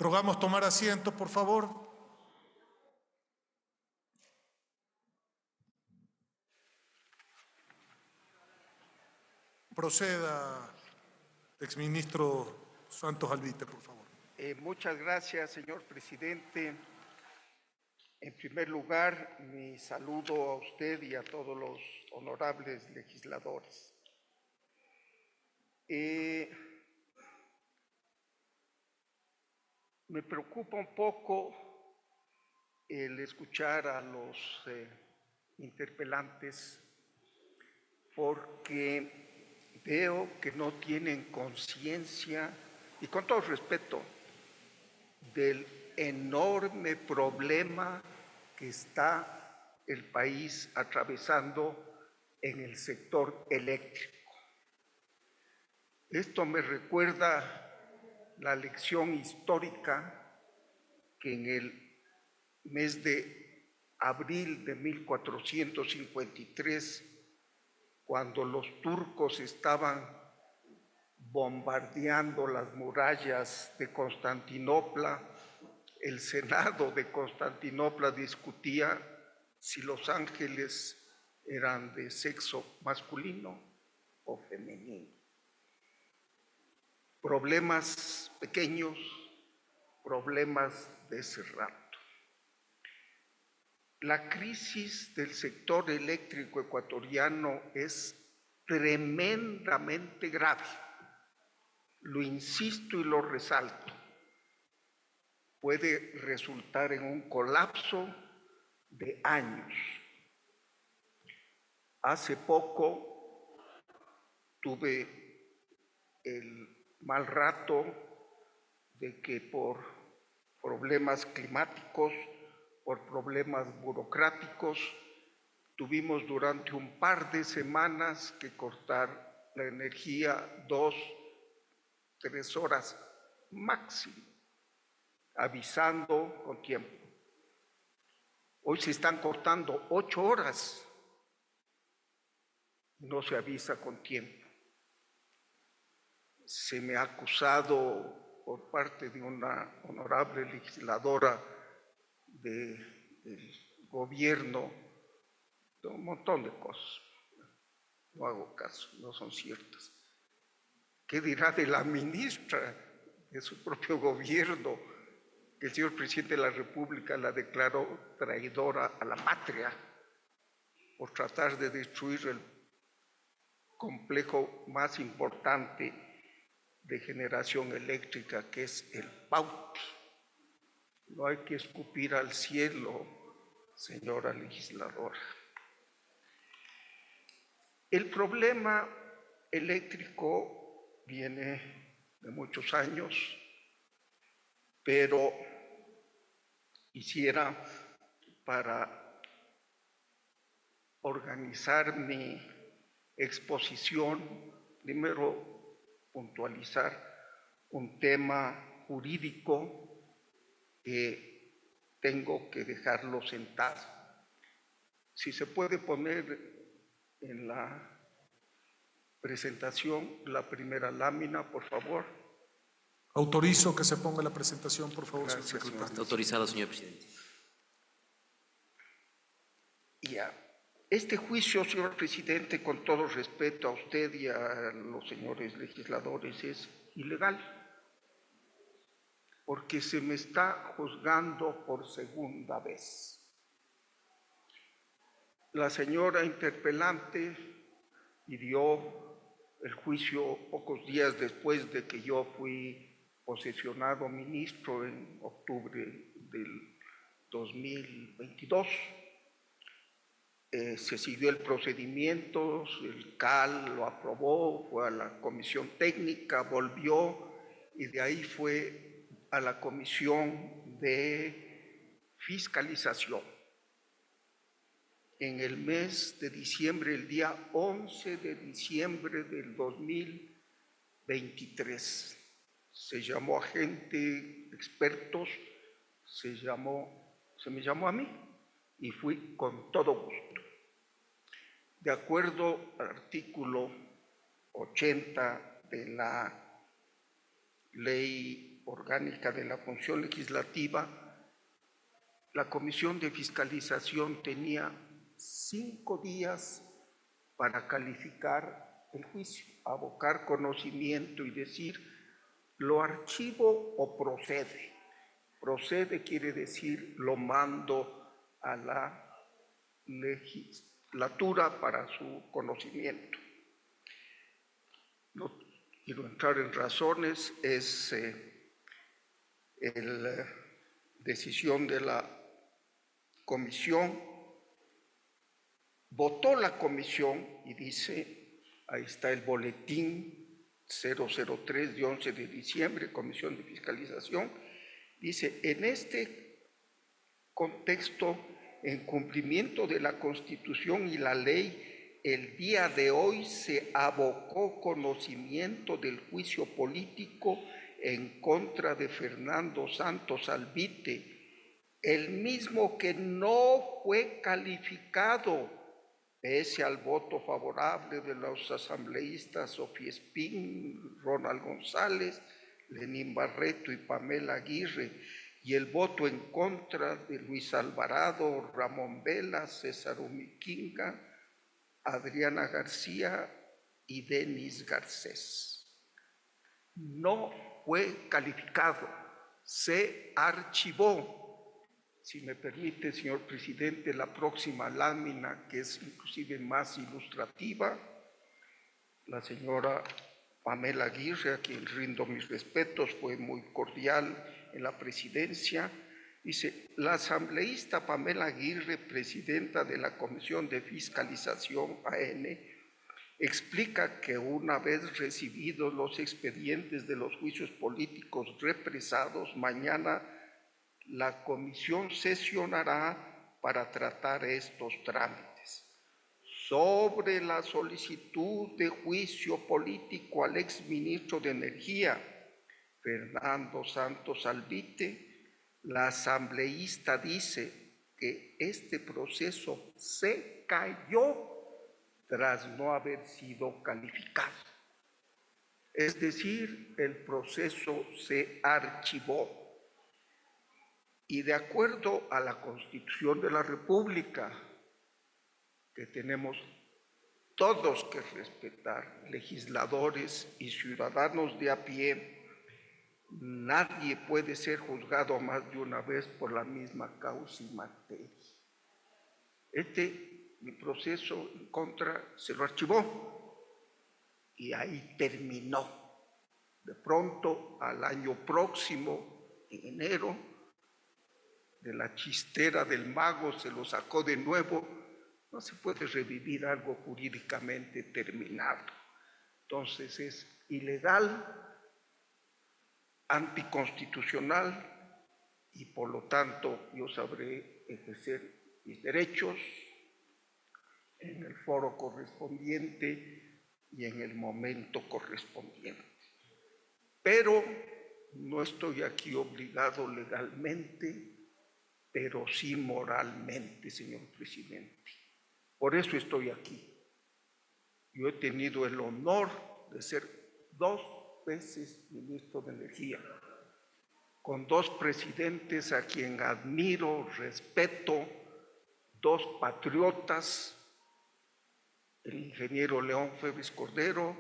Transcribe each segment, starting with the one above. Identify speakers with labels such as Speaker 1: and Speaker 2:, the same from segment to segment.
Speaker 1: Rogamos tomar asiento, por favor. Proceda, exministro Santos Alvite, por favor.
Speaker 2: Muchas gracias, señor presidente. En primer lugar, mi saludo a usted y a todos los honorables legisladores. Me preocupa un poco el escuchar a los interpelantes porque veo que no tienen conciencia, y con todo respeto, del enorme problema que está el país atravesando en el sector eléctrico. Esto me recuerda la lección histórica que en el mes de abril de 1453, cuando los turcos estaban bombardeando las murallas de Constantinopla, el Senado de Constantinopla discutía si los ángeles eran de sexo masculino o femenino. Problemas pequeños, problemas de ese rato. La crisis del sector eléctrico ecuatoriano es tremendamente grave. Lo insisto y lo resalto. Puede resultar en un colapso de años. Hace poco tuve el mal rato de que por problemas climáticos, por problemas burocráticos, tuvimos durante un par de semanas que cortar la energía 2, 3 horas máximo, avisando con tiempo. Hoy se están cortando 8 horas, no se avisa con tiempo. Se me ha acusado por parte de una honorable legisladora del gobierno de un montón de cosas. No hago caso, no son ciertas. ¿Qué dirá de la ministra de su propio gobierno? Que el señor presidente de la República la declaró traidora a la patria por tratar de destruir el complejo más importante de generación eléctrica, que es el Pauti. No hay que escupir al cielo, señora legisladora. El problema eléctrico viene de muchos años, pero quisiera, para organizar mi exposición, primero puntualizar un tema jurídico que tengo que dejarlo sentado. Si se puede poner en la presentación la primera lámina, por favor.
Speaker 1: Autorizo que se ponga la presentación, por favor.
Speaker 2: Gracias,
Speaker 1: señor secretario.
Speaker 3: Está autorizado, señor presidente.
Speaker 2: Ya. Este juicio, señor presidente, con todo respeto a usted y a los señores legisladores, es ilegal, porque se me está juzgando por segunda vez. La señora interpelante pidió el juicio pocos días después de que yo fui posesionado ministro en octubre del 2022. Se siguió el procedimiento, el CAL lo aprobó, fue a la comisión técnica, volvió y de ahí fue a la comisión de fiscalización. En el mes de diciembre, el día 11 de diciembre del 2023, se llamó a gente, expertos, se me llamó a mí y fui con todo gusto. De acuerdo al artículo 80 de la Ley Ley Orgánica de la Función Legislativa, la Comisión de Fiscalización tenía 5 días para calificar el juicio, abocar conocimiento y decir, ¿lo archivo o procede? Procede quiere decir, lo mando a la legislatura para su conocimiento. No quiero entrar en razones, es la decisión de la comisión. Votó la comisión y dice, ahí está el boletín 003 de 11 de diciembre, Comisión de Fiscalización, dice, en este contexto, en cumplimiento de la Constitución y la ley, el día de hoy se abocó conocimiento del juicio político en contra de Fernando Santos Albite, el mismo que no fue calificado pese al voto favorable de los asambleístas Sofía Espín, Ronald González, Lenín Barreto y Pamela Aguirre, y el voto en contra de Luis Alvarado, Ramón Vela, César Umiquinga, Adriana García y Denis Garcés. No fue calificado, se archivó. Si me permite, señor presidente, la próxima lámina, que es inclusive más ilustrativa, la señora Pamela Aguirre, a quien rindo mis respetos, fue muy cordial en la presidencia, dice, la asambleísta Pamela Aguirre, presidenta de la Comisión de Fiscalización AN, explica que una vez recibidos los expedientes de los juicios políticos represados, mañana la comisión sesionará para tratar estos trámites. Sobre la solicitud de juicio político al exministro de Energía, Fernando Santos Albite, la asambleísta dice que este proceso se cayó tras no haber sido calificado. Es decir, el proceso se archivó. Y de acuerdo a la Constitución de la República, que tenemos todos que respetar, legisladores y ciudadanos de a pie, nadie puede ser juzgado más de una vez por la misma causa y materia. Mi proceso en contra se lo archivó y ahí terminó. De pronto, al año próximo, en enero, de la chistera del mago se lo sacó de nuevo. No se puede revivir algo jurídicamente terminado. Entonces es ilegal, anticonstitucional y por lo tanto yo sabré ejercer mis derechos en el foro correspondiente y en el momento correspondiente. Pero no estoy aquí obligado legalmente, pero sí moralmente, señor presidente. Por eso estoy aquí. Yo he tenido el honor de ser 2 veces ministro de Energía, con 2 presidentes a quien admiro, respeto, 2 patriotas, el ingeniero León Febres Cordero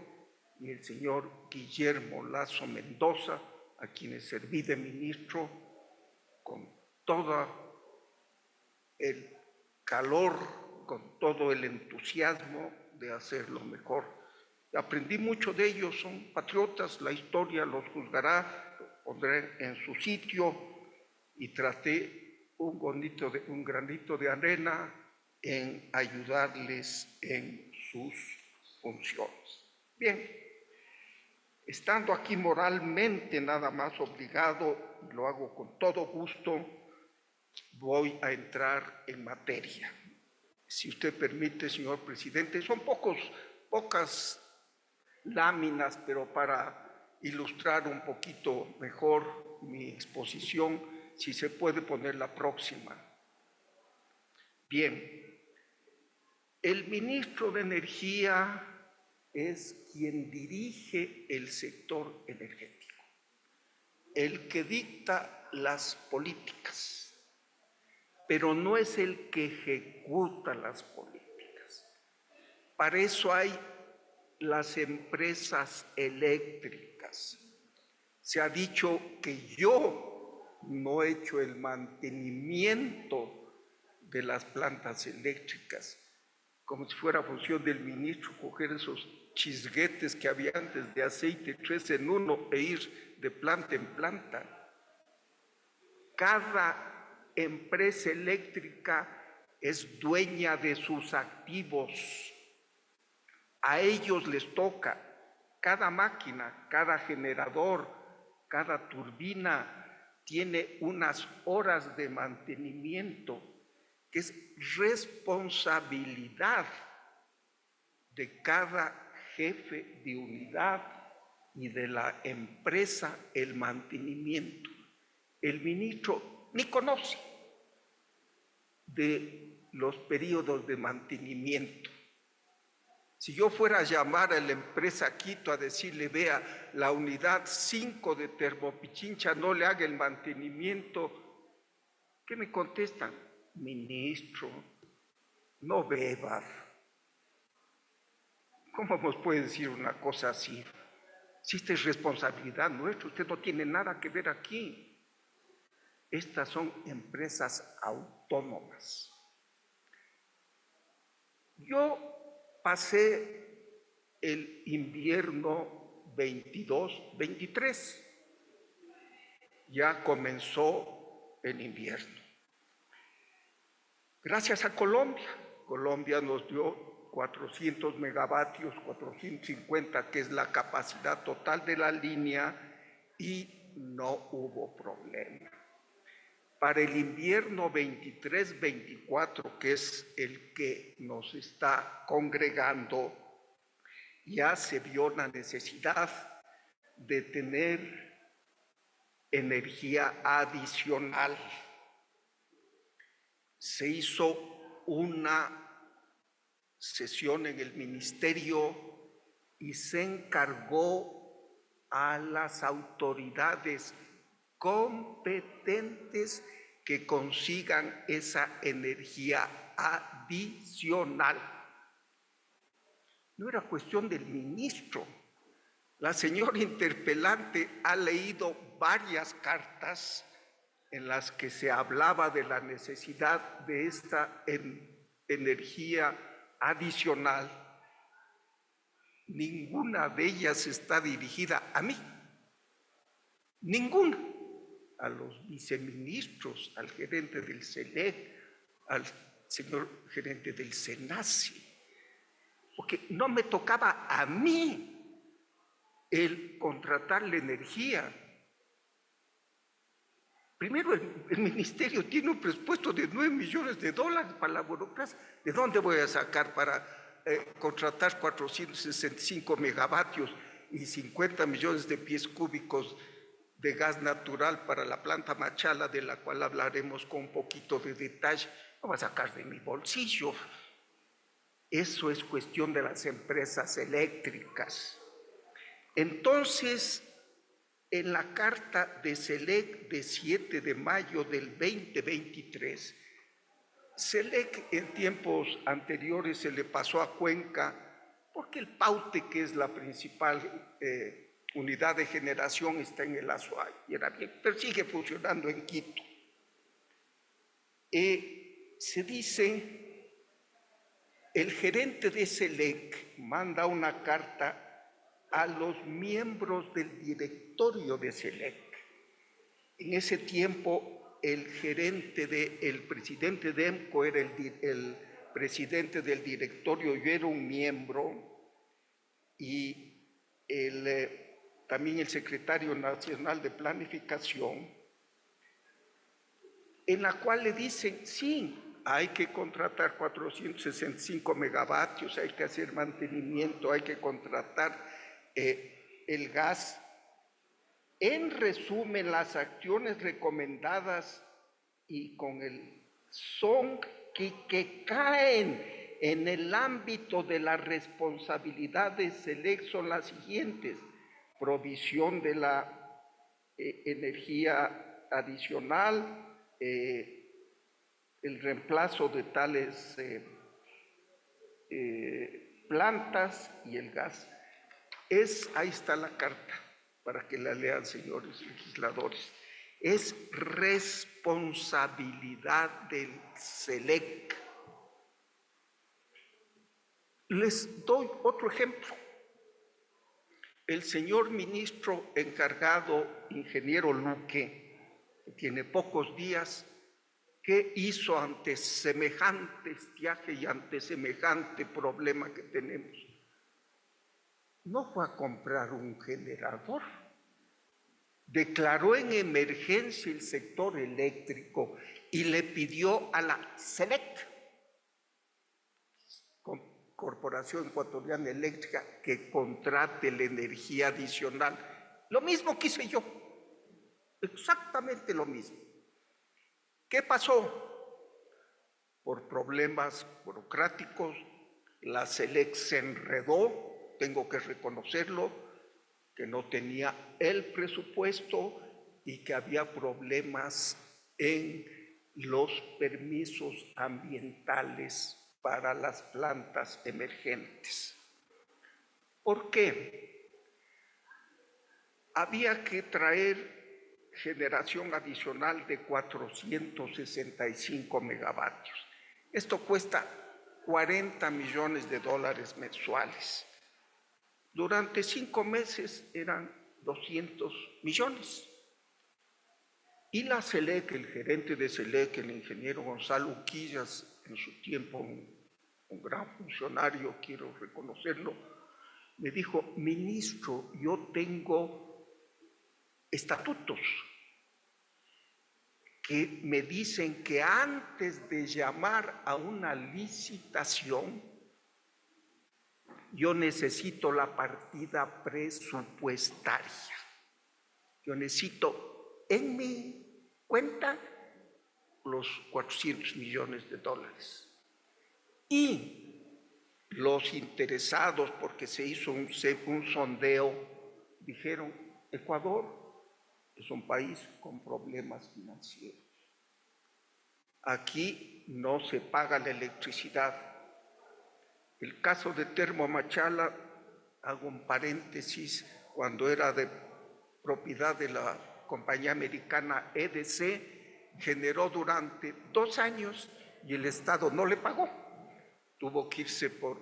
Speaker 2: y el señor Guillermo Lazo Mendoza, a quienes serví de ministro con todo el calor, con todo el entusiasmo de hacerlo mejor. Aprendí mucho de ellos, son patriotas, la historia los juzgará, pondré en su sitio y traté un granito de arena en ayudarles en sus funciones. Bien, estando aquí moralmente nada más obligado, y lo hago con todo gusto, voy a entrar en materia. Si usted permite, señor presidente, son pocas láminas, pero para ilustrar un poquito mejor mi exposición, si se puede poner la próxima. Bien, el ministro de Energía es quien dirige el sector energético. el que dicta las políticas, pero no es el que ejecuta las políticas. Para eso hay las empresas eléctricas. Se ha dicho que yo no he hecho el mantenimiento de las plantas eléctricas, como si fuera función del ministro coger esos chisguetes que había antes de aceite 3 en 1 e ir de planta en planta. Cada empresa eléctrica es dueña de sus activos. A ellos les toca cada máquina, cada generador, cada turbina tiene unas horas de mantenimiento que es responsabilidad de cada jefe de unidad y de la empresa el mantenimiento. El ministro ni conoce de los periodos de mantenimiento. Si yo fuera a llamar a la empresa Quito a decirle, vea, la unidad 5 de Termopichincha no le haga el mantenimiento, ¿qué me contestan? Ministro, no beba. ¿Cómo nos puede decir una cosa así? Si esta es responsabilidad nuestra, usted no tiene nada que ver aquí. Estas son empresas autónomas. Yo pasé el invierno 22-23. Ya comenzó el invierno. Gracias a Colombia. Colombia nos dio 400 megavatios, 450, que es la capacidad total de la línea, y no hubo problema. Para el invierno 23-24, que es el que nos está congregando, ya se vio la necesidad de tener energía adicional. Se hizo una sesión en el ministerio y se encargó a las autoridades competentes que consigan esa energía adicional. No era cuestión del ministro. La señora interpelante ha leído varias cartas en las que se hablaba de la necesidad de esta energía adicional. Ninguna de ellas está dirigida a mí, ninguna. A los viceministros, al gerente del SELEC, al señor gerente del SENACI, porque no me tocaba a mí el contratar la energía. Primero, el ministerio tiene un presupuesto de $9 millones para la burocracia. ¿De dónde voy a sacar para contratar 465 megavatios y 50 millones de pies cúbicos de gas natural para la planta Machala, de la cual hablaremos con un poquito de detalle? No va a sacar de mi bolsillo. Eso es cuestión de las empresas eléctricas. Entonces, en la carta de SELEC de 7 de mayo del 2023, SELEC en tiempos anteriores se le pasó a Cuenca porque el Paute, que es la principal unidad de generación, está en el Azuay, y era bien, pero sigue funcionando en Quito. Se dice, el gerente de SELEC manda una carta a los miembros del directorio de SELEC. En ese tiempo, el presidente de EMCO era el presidente del directorio, yo era un miembro, y también el secretario nacional de planificación, en la cual le dicen, sí, hay que contratar 465 megavatios, hay que hacer mantenimiento, hay que contratar el gas. En resumen, las acciones recomendadas y con el son que caen en el ámbito de la responsabilidad de SELEC son las siguientes: provisión de la energía adicional, el reemplazo de tales plantas y el gas. Ahí está la carta para que la lean, señores legisladores. Es responsabilidad del SELEC. Les doy otro ejemplo. El señor ministro encargado, ingeniero Luque, que tiene pocos días, ¿qué hizo ante semejante estiaje y ante semejante problema que tenemos? No fue a comprar un generador. Declaró en emergencia el sector eléctrico y le pidió a la SELEC, Corporación Ecuatoriana Eléctrica, que contrate la energía adicional. Lo mismo que hice yo, exactamente lo mismo. ¿Qué pasó? Por problemas burocráticos, la SELEC se enredó, tengo que reconocerlo, que no tenía el presupuesto y que había problemas en los permisos ambientales para las plantas emergentes. ¿Por qué? Había que traer generación adicional de 465 megavatios. Esto cuesta $40 millones mensuales. Durante 5 meses eran 200 millones. Y la SELEC, el gerente de SELEC, el ingeniero Gonzalo Uquillas, en su tiempo un gran funcionario, quiero reconocerlo, me dijo: ministro, yo tengo estatutos que me dicen que antes de llamar a una licitación, yo necesito la partida presupuestaria. Yo necesito en mi cuenta los $400 millones. Y los interesados, porque se hizo un sondeo, dijeron: Ecuador es un país con problemas financieros. Aquí no se paga la electricidad. El caso de Termomachala, hago un paréntesis, cuando era de propiedad de la compañía americana EDC, generó durante 2 años y el Estado no le pagó. Tuvo que irse por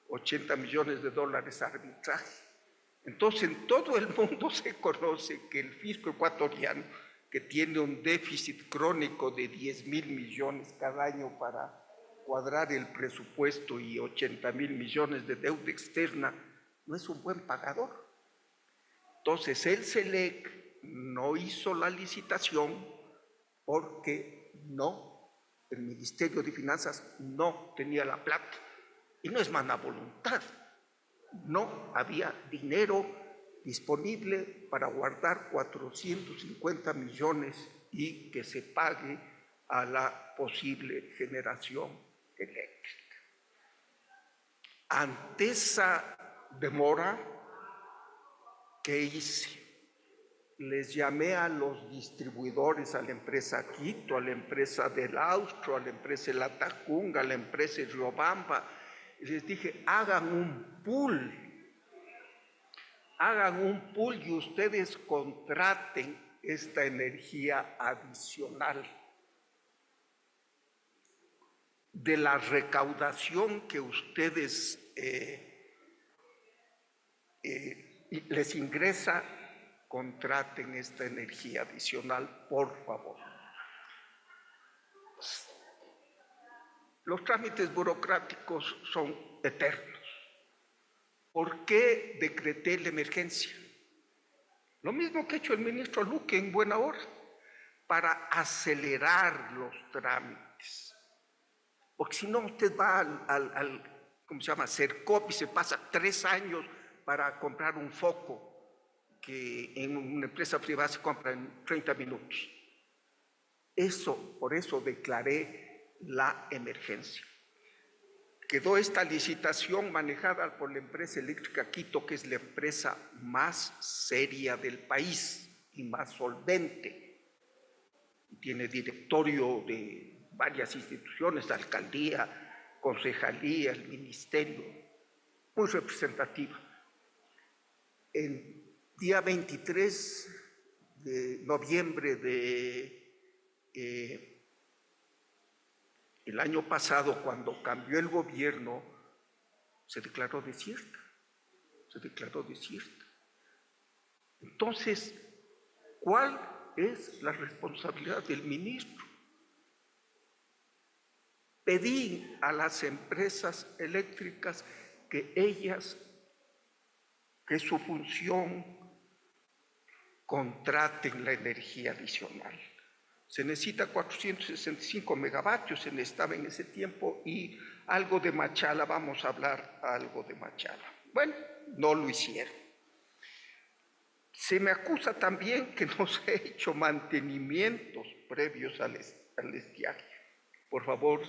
Speaker 2: $80 millones a arbitraje. Entonces, en todo el mundo se conoce que el fisco ecuatoriano, que tiene un déficit crónico de 10.000 millones cada año para cuadrar el presupuesto y 80.000 millones de deuda externa, no es un buen pagador. Entonces, el SELEC no hizo la licitación porque el Ministerio de Finanzas no tenía la plata. Y no es mala voluntad. No había dinero disponible para guardar 450 millones y que se pague a la posible generación eléctrica. Ante esa demora, ¿qué hice? Les llamé a los distribuidores, a la empresa Quito, a la empresa del Austro, a la empresa de La Tacunga, a la empresa de Riobamba, y les dije: hagan un pool y ustedes contraten esta energía adicional. De la recaudación que ustedes les ingresa, contraten esta energía adicional, por favor. Los trámites burocráticos son eternos. ¿Por qué decreté la emergencia? Lo mismo que ha hecho el ministro Luque en buena hora, para acelerar los trámites. Porque si no, usted va al Cercop y se pasa 3 años para comprar un foco que en una empresa privada se compra en 30 minutos. Por eso declaré la emergencia. Quedó esta licitación manejada por la empresa eléctrica Quito, que es la empresa más seria del país, y más solvente. Tiene directorio de varias instituciones, alcaldía, concejalía, el ministerio, muy representativa. El día 23 de noviembre el año pasado, cuando cambió el gobierno, se declaró desierta. Entonces, ¿cuál es la responsabilidad del ministro? Pedí a las empresas eléctricas que su función, contraten la energía adicional. Se necesita 465 megavatios, se necesitaba en ese tiempo, y algo de Machala, vamos a hablar algo de Machala. Bueno, no lo hicieron. Se me acusa también que no se ha hecho mantenimientos previos al estiaje. Por favor,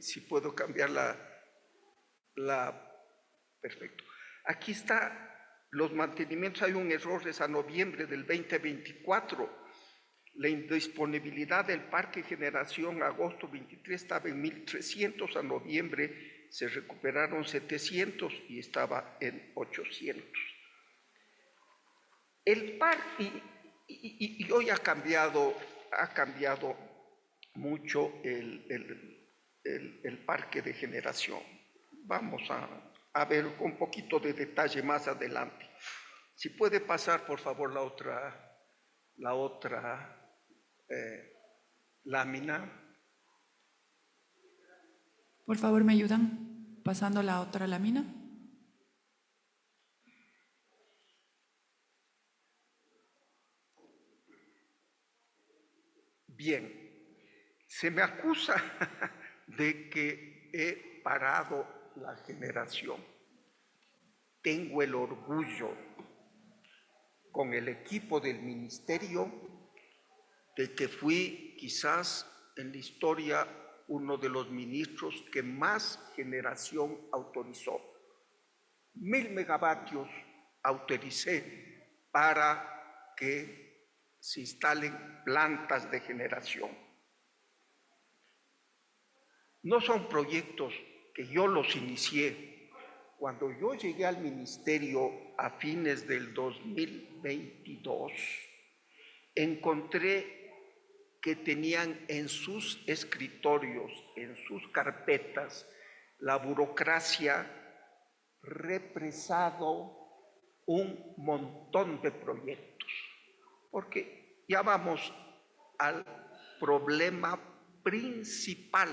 Speaker 2: si puedo cambiar perfecto. Aquí está los mantenimientos. Hay un error, es a noviembre del 2024. La indisponibilidad del parque de generación a agosto 23 estaba en 1.300, a noviembre se recuperaron 700 y estaba en 800. El parque, y hoy ha cambiado mucho el parque de generación. Vamos a ver con un poquito de detalle más adelante. Si puede pasar, por favor, la otra lámina.
Speaker 3: Por favor, ¿me ayudan pasando la otra lámina?
Speaker 2: Bien, se me acusa de que he parado la generación. Tengo el orgullo con el equipo del ministerio de que fui quizás en la historia uno de los ministros que más generación autorizó. 1.000 megavatios autoricé para que se instalen plantas de generación. No son proyectos que yo los inicié. Cuando yo llegué al ministerio a fines del 2022, encontré que tenían en sus escritorios, en sus carpetas, la burocracia represado un montón de proyectos, porque ya vamos al problema principal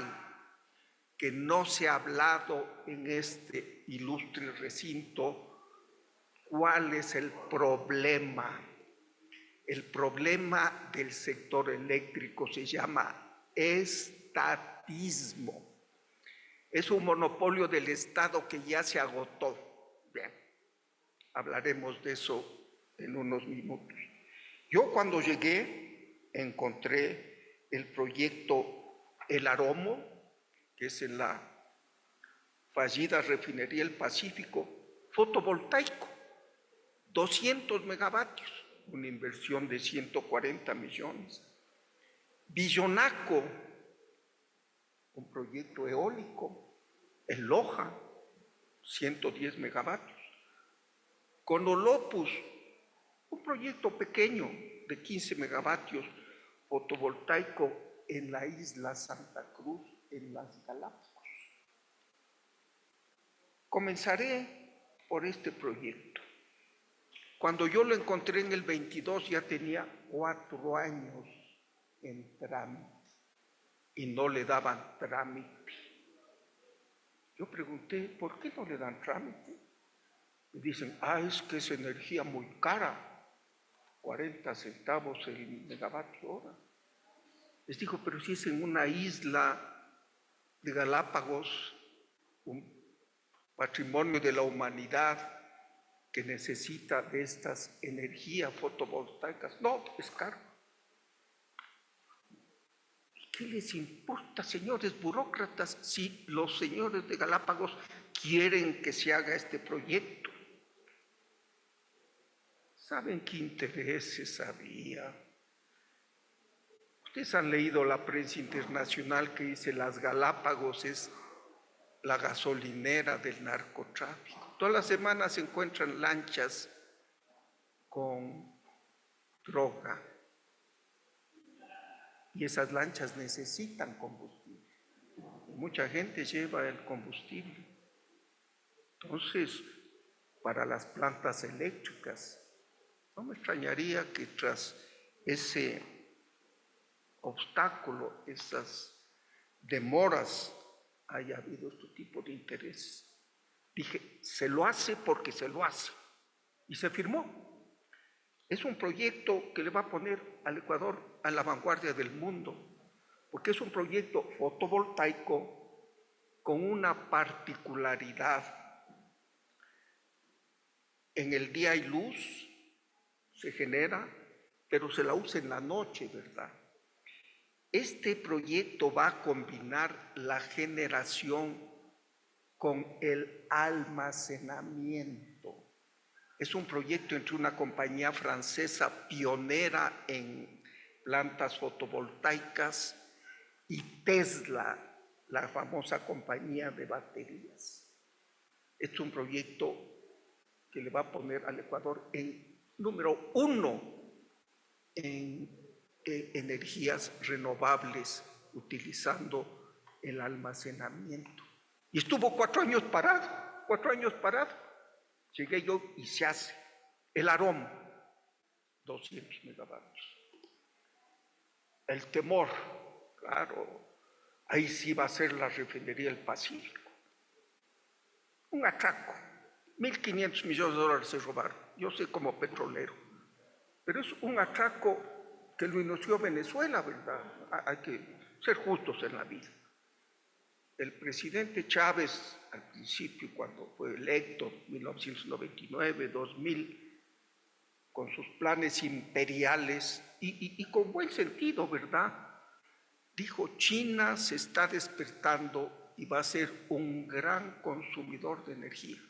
Speaker 2: que no se ha hablado en este ilustre recinto. ¿Cuál es el problema? El problema del sector eléctrico se llama estatismo. Es un monopolio del Estado que ya se agotó. Bien, hablaremos de eso en unos minutos. Yo cuando llegué encontré el proyecto El Aromo, que es en la fallida refinería El Pacífico, fotovoltaico, 200 megavatios. Una inversión de 140 millones. Villonaco, un proyecto eólico. El Loja, 110 megavatios. Conolopus, un proyecto pequeño de 15 megavatios fotovoltaico en la isla Santa Cruz, en las Galápagos. Comenzaré por este proyecto. Cuando yo lo encontré en el 22 ya tenía 4 años en trámite y no le daban trámite. Yo pregunté, ¿por qué no le dan trámite? Y dicen, es que es energía muy cara, 40 centavos el megavatio hora. Les digo, pero si es en una isla de Galápagos, un patrimonio de la humanidad, que necesita de estas energías fotovoltaicas. No, es caro. ¿Qué les importa, señores burócratas, si los señores de Galápagos quieren que se haga este proyecto? ¿Saben qué intereses había? Ustedes han leído la prensa internacional que dice las Galápagos es la gasolinera del narcotráfico. Todas las semanas se encuentran lanchas con droga y esas lanchas necesitan combustible. Mucha gente lleva el combustible. Entonces, para las plantas eléctricas, no me extrañaría que tras ese obstáculo, esas demoras, haya habido este tipo de intereses. Dije, se lo hace porque se lo hace. Y se firmó. Es un proyecto que le va a poner al Ecuador a la vanguardia del mundo, porque es un proyecto fotovoltaico con una particularidad. En el día hay luz, se genera, pero se la usa en la noche, ¿verdad? Este proyecto va a combinar la generación con el almacenamiento. Es un proyecto entre una compañía francesa pionera en plantas fotovoltaicas y Tesla, la famosa compañía de baterías. Es un proyecto que le va a poner al Ecuador en número 1 en energías renovables utilizando el almacenamiento. Y estuvo 4 años parado, 4 años parado. Llegué yo y se hace. El Arón, 200 megavatios. El Temor, claro, ahí sí va a ser la refinería del Pacífico. Un atraco. 1.500 millones de dólares se robaron. Yo sé como petrolero. Pero es un atraco que lo inició Venezuela, ¿verdad? Hay que ser justos en la vida. El presidente Chávez, al principio, cuando fue electo, 1999, 2000, con sus planes imperiales y con buen sentido, ¿verdad? Dijo, China se está despertando y va a ser un gran consumidor de energía.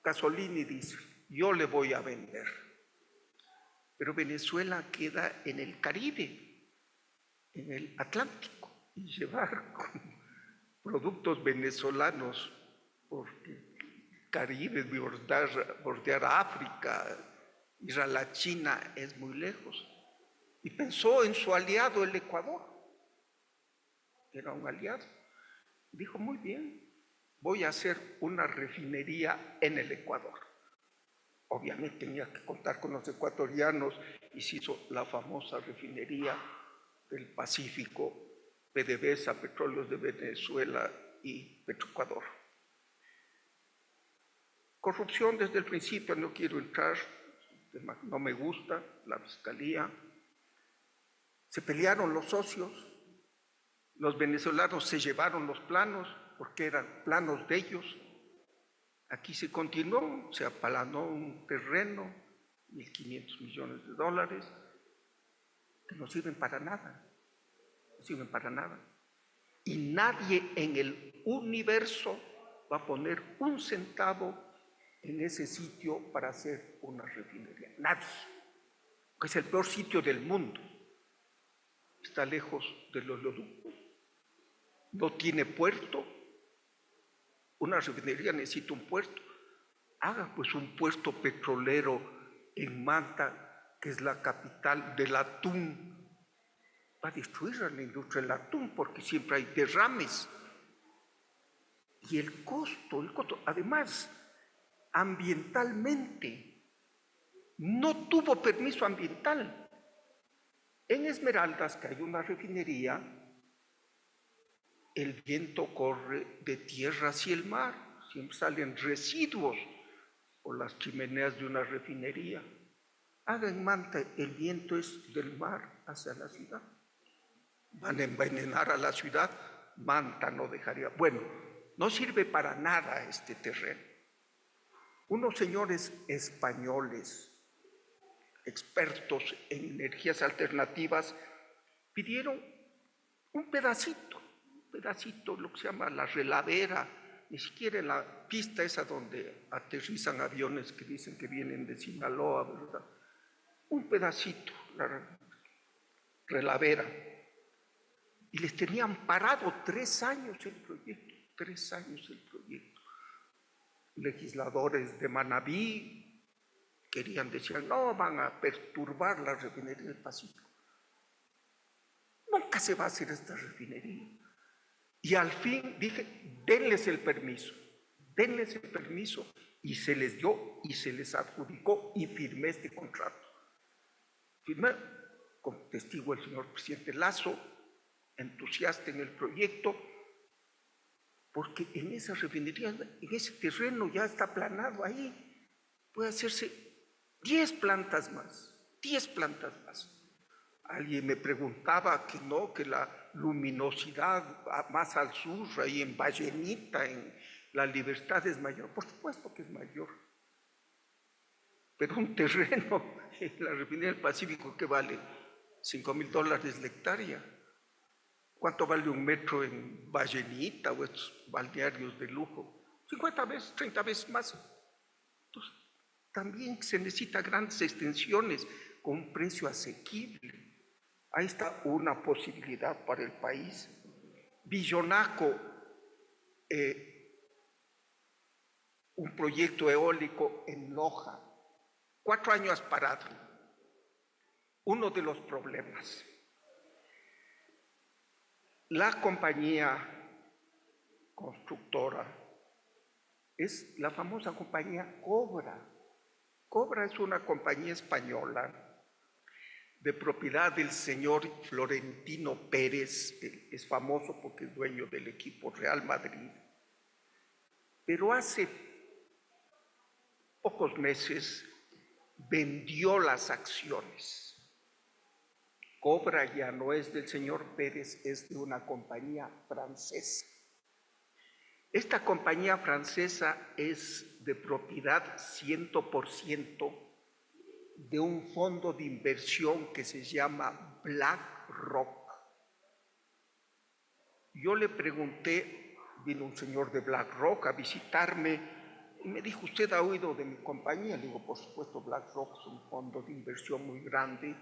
Speaker 2: Gasolini dice, yo le voy a vender. Pero Venezuela queda en el Caribe, en el Atlántico, y llevar productos venezolanos por el Caribe, bordear África, ir a la China es muy lejos. Y pensó en su aliado, el Ecuador. Era un aliado. Dijo, muy bien, voy a hacer una refinería en el Ecuador. Obviamente tenía que contar con los ecuatorianos y se hizo la famosa refinería del Pacífico, PDVSA, Petróleos de Venezuela y Petroecuador. Corrupción desde el principio, no quiero entrar, no me gusta, la fiscalía. Se pelearon los socios, los venezolanos se llevaron los planos porque eran planos de ellos. Aquí se continuó, se apalanó un terreno, 1.500 millones de dólares, que no sirven para nada, no sirven para nada. Y nadie en el universo va a poner un centavo en ese sitio para hacer una refinería. Nadie, que es el peor sitio del mundo. Está lejos de los oleoductos, no tiene puerto. Una refinería necesita un puerto. Haga pues un puerto petrolero en Manta, que es la capital del atún. Va a destruir la industria del atún porque siempre hay derrames. Y el costo, además, ambientalmente, no tuvo permiso ambiental. En Esmeraldas, que hay una refinería, el viento corre de tierra hacia el mar, siempre salen residuos por las chimeneas de una refinería. Haga en Manta, el viento es del mar hacia la ciudad. Van a envenenar a la ciudad, Manta no dejaría. Bueno, no sirve para nada este terreno. Unos señores españoles, expertos en energías alternativas, pidieron un pedacito, lo que se llama la reladera ni siquiera en la pista esa donde aterrizan aviones que dicen que vienen de Sinaloa, ¿verdad? Un pedacito, la relavera. Y les tenían parado 3 años el proyecto, 3 años el proyecto. Legisladores de Manabí decían, no, van a perturbar la refinería del Pacífico. Nunca se va a hacer esta refinería. Y al fin dije, denles el permiso, y se les dio y se les adjudicó y firmé este contrato. Firmé como testigo el señor presidente Lazo, entusiasta en el proyecto, porque en esa refinería, en ese terreno ya está aplanado ahí, puede hacerse 10 plantas más, 10 plantas más. Alguien me preguntaba que no, que la luminosidad más al sur, ahí en Vallenita, en La Libertad es mayor. Por supuesto que es mayor. Pero un terreno en la refinería del Pacífico que vale $5,000 la hectárea. ¿Cuánto vale un metro en Vallenita o estos balnearios de lujo? 50 veces, 30 veces más. Entonces, también se necesitan grandes extensiones con un precio asequible. Ahí está una posibilidad para el país. Villonaco, un proyecto eólico en Loja, 4 años parado. Uno de los problemas. La compañía constructora es la famosa compañía Cobra. Cobra es una compañía española de propiedad del señor Florentino Pérez, es famoso porque es dueño del equipo Real Madrid, pero hace pocos meses vendió las acciones. Cobra ya no es del señor Pérez, es de una compañía francesa. Esta compañía francesa es de propiedad 100% de un fondo de inversión que se llama BlackRock. Yo le pregunté, vino un señor de BlackRock a visitarme y me dijo, ¿usted ha oído de mi compañía? Le digo, por supuesto, BlackRock es un fondo de inversión muy grande.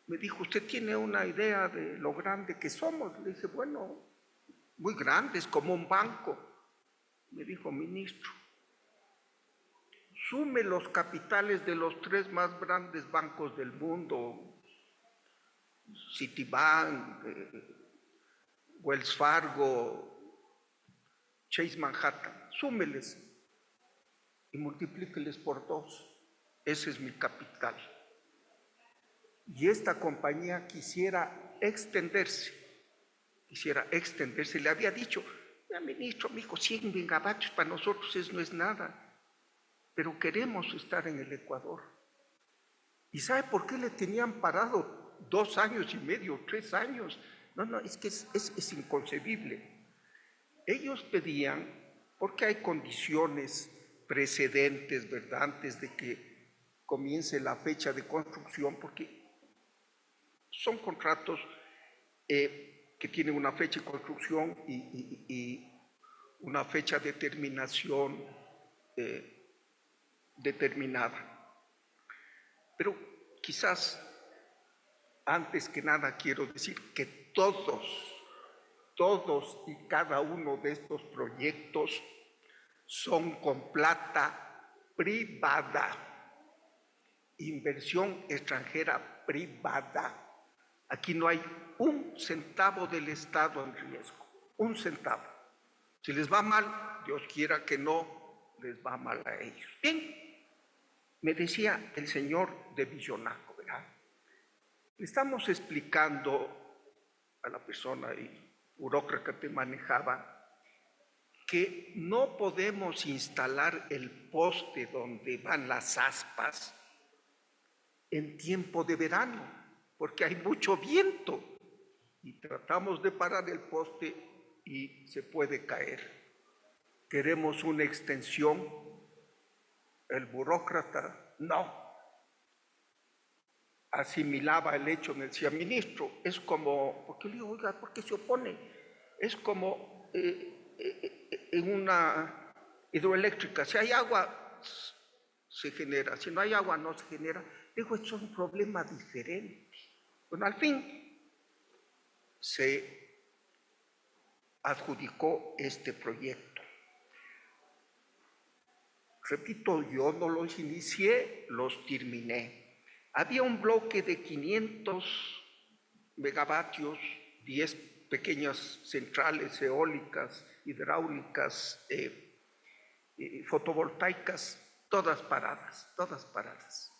Speaker 2: Me dijo, ¿usted tiene una idea de lo grande que somos? Le dije, bueno, muy grandes, como un banco. Me dijo, ministro, sume los capitales de los 3 más grandes bancos del mundo, Citibank, Wells Fargo, Chase Manhattan, súmeles y multiplíqueles por 2. Ese es mi capital. Y esta compañía quisiera extenderse. Le había dicho, ministro, amigo, 100 megavatios para nosotros eso no es nada. Pero queremos estar en el Ecuador. ¿Y sabe por qué le tenían parado 2 años y medio, 3 años? No, es que es inconcebible. Ellos pedían, porque hay condiciones precedentes, ¿verdad?, antes de que comience la fecha de construcción, porque son contratos que tienen una fecha de construcción y una fecha de terminación determinada. Pero quizás, antes que nada, quiero decir que todos y cada uno de estos proyectos son con plata privada, inversión extranjera privada. Aquí no hay un centavo del Estado en riesgo, un centavo. Si les va mal, Dios quiera que no les va mal a ellos. Bien, me decía el señor de Villonaco, ¿verdad? Le estamos explicando a la persona y burócrata que te manejaba que no podemos instalar el poste donde van las aspas en tiempo de verano, porque hay mucho viento y tratamos de parar el poste y se puede caer. Queremos una extensión. El burócrata no asimilaba el hecho, me decía, ministro, es como, porque le digo, oiga, ¿por qué se opone? Es como en una hidroeléctrica, si hay agua, se genera, si no hay agua, no se genera. Digo, esto es un problema diferente. Bueno, al fin se adjudicó este proyecto. Repito, yo no los inicié, los terminé. Había un bloque de 500 megavatios, 10 pequeñas centrales eólicas, hidráulicas, fotovoltaicas, todas paradas, todas paradas.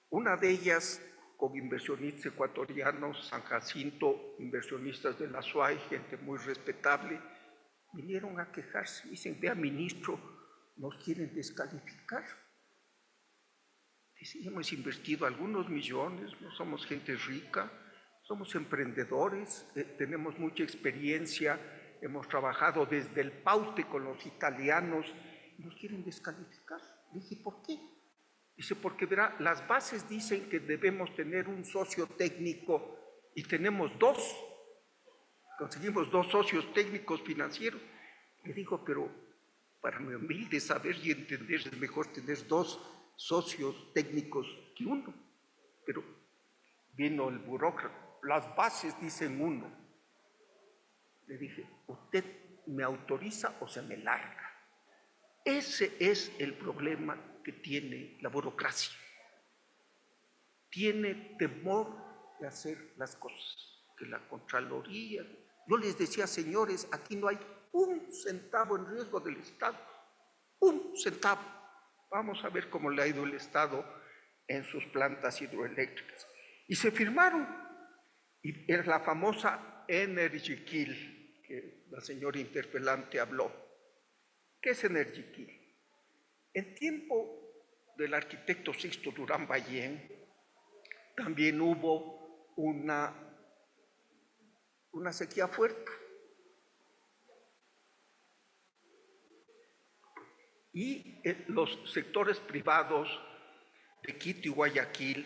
Speaker 2: Una de ellas con inversionistas ecuatorianos, San Jacinto, inversionistas de la SUAY, gente muy respetable, vinieron a quejarse. Dicen, vea, ministro, nos quieren descalificar. Dicen, hemos invertido algunos millones, no somos gente rica, somos emprendedores, tenemos mucha experiencia, hemos trabajado desde el Paute con los italianos, y nos quieren descalificar. Dije, ¿por qué? Dice, porque verá, las bases dicen que debemos tener un socio técnico y tenemos dos. Conseguimos 2 socios técnicos financieros. Le digo, pero para mi humilde saber y entender es mejor tener 2 socios técnicos que uno. Pero vino el burócrata, las bases dicen 1. Le dije, ¿usted me autoriza o se me larga? Ese es el problema que tiene la burocracia. Tiene temor de hacer las cosas, que la Contraloría. Yo les decía, señores, aquí no hay un centavo en riesgo del Estado, un centavo. Vamos a ver cómo le ha ido el Estado en sus plantas hidroeléctricas. Y se firmaron, y es la famosa Energy Kill, que la señora interpelante habló. ¿Qué es Energy Kill? En tiempo del arquitecto Sixto Durán Ballén, también hubo una sequía fuerte. Y los sectores privados de Quito y Guayaquil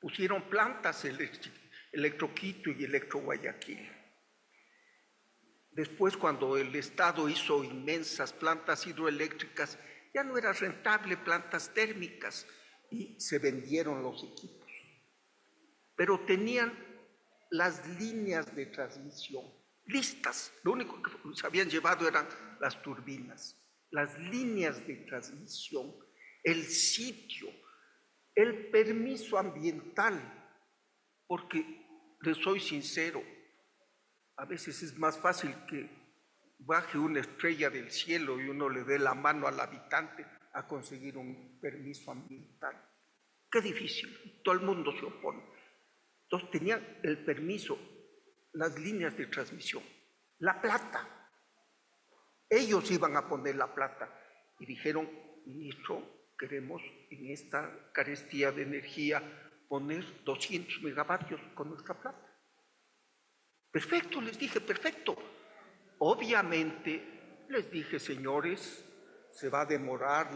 Speaker 2: pusieron plantas Electroquito y Electroguayaquil. Después, cuando el Estado hizo inmensas plantas hidroeléctricas, ya no era rentable plantas térmicas y se vendieron los equipos. Pero tenían las líneas de transmisión listas. Lo único que se habían llevado eran las turbinas, las líneas de transmisión, el sitio, el permiso ambiental, porque les soy sincero, a veces es más fácil que baje una estrella del cielo y uno le dé la mano al habitante a conseguir un permiso ambiental. Qué difícil, todo el mundo se opone. Entonces tenían el permiso, las líneas de transmisión, la plata. Ellos iban a poner la plata y dijeron, ministro, queremos en esta carestía de energía poner 200 megavatios con nuestra plata. Perfecto, les dije, perfecto. Obviamente, les dije, señores, se va a demorar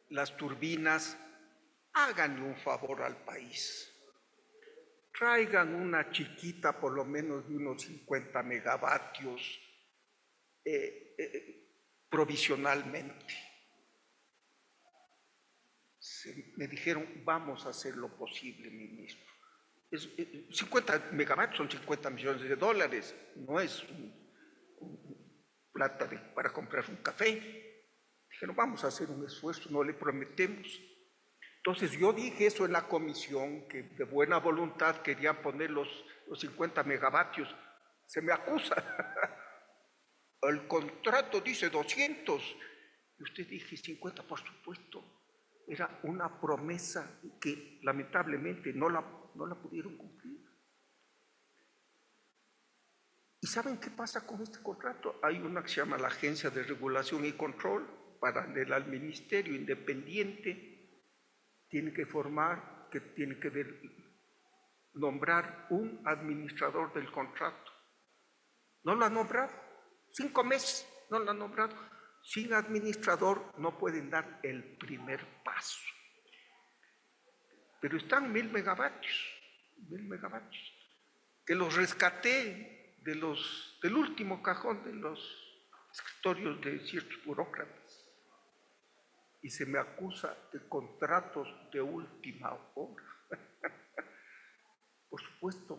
Speaker 2: las turbinas, háganle un favor al país. Traigan una chiquita, por lo menos de unos 50 megavatios provisionalmente. Me dijeron, vamos a hacer lo posible, ministro. 50 megavatios son 50 millones de dólares, no es plata para comprar un café. Dijeron, vamos a hacer un esfuerzo, no le prometemos. Entonces yo dije eso en la comisión, que de buena voluntad querían poner los 50 megavatios. Se me acusa. El contrato dice 200. Y usted dije 50, por supuesto. Era una promesa que lamentablemente no la pudieron cumplir. ¿Y saben qué pasa con este contrato? Hay una que se llama la Agencia de Regulación y Control, paralela al Ministerio, independiente, tiene que nombrar un administrador del contrato. No lo han nombrado, 5 meses no lo han nombrado. Sin administrador no pueden dar el primer paso. Pero están 1000 megavatios, que los rescaté del último cajón de los escritorios de ciertos burócratas. Y se me acusa de contratos de última hora. Por supuesto,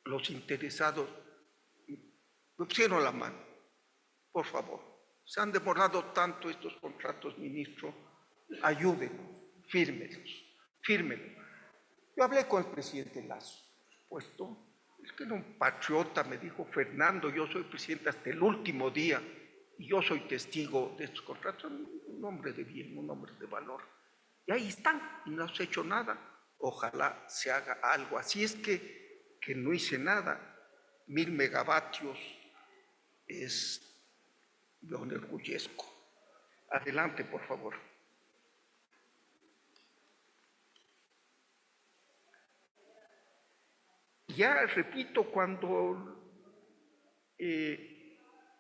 Speaker 2: los interesados me pusieron la mano. Por favor, se han demorado tanto estos contratos, ministro, ayúdenos, fírmenlos. Yo hablé con el presidente Lasso, por supuesto, es que era un patriota, me dijo: Fernando, yo soy presidente hasta el último día y yo soy testigo de estos contratos. Un hombre de bien, un hombre de valor. Y ahí están, y no se ha hecho nada. Ojalá se haga algo. Así es que no hice nada. 1000 megavatios me enorgullezco. Adelante, por favor. Ya repito, cuando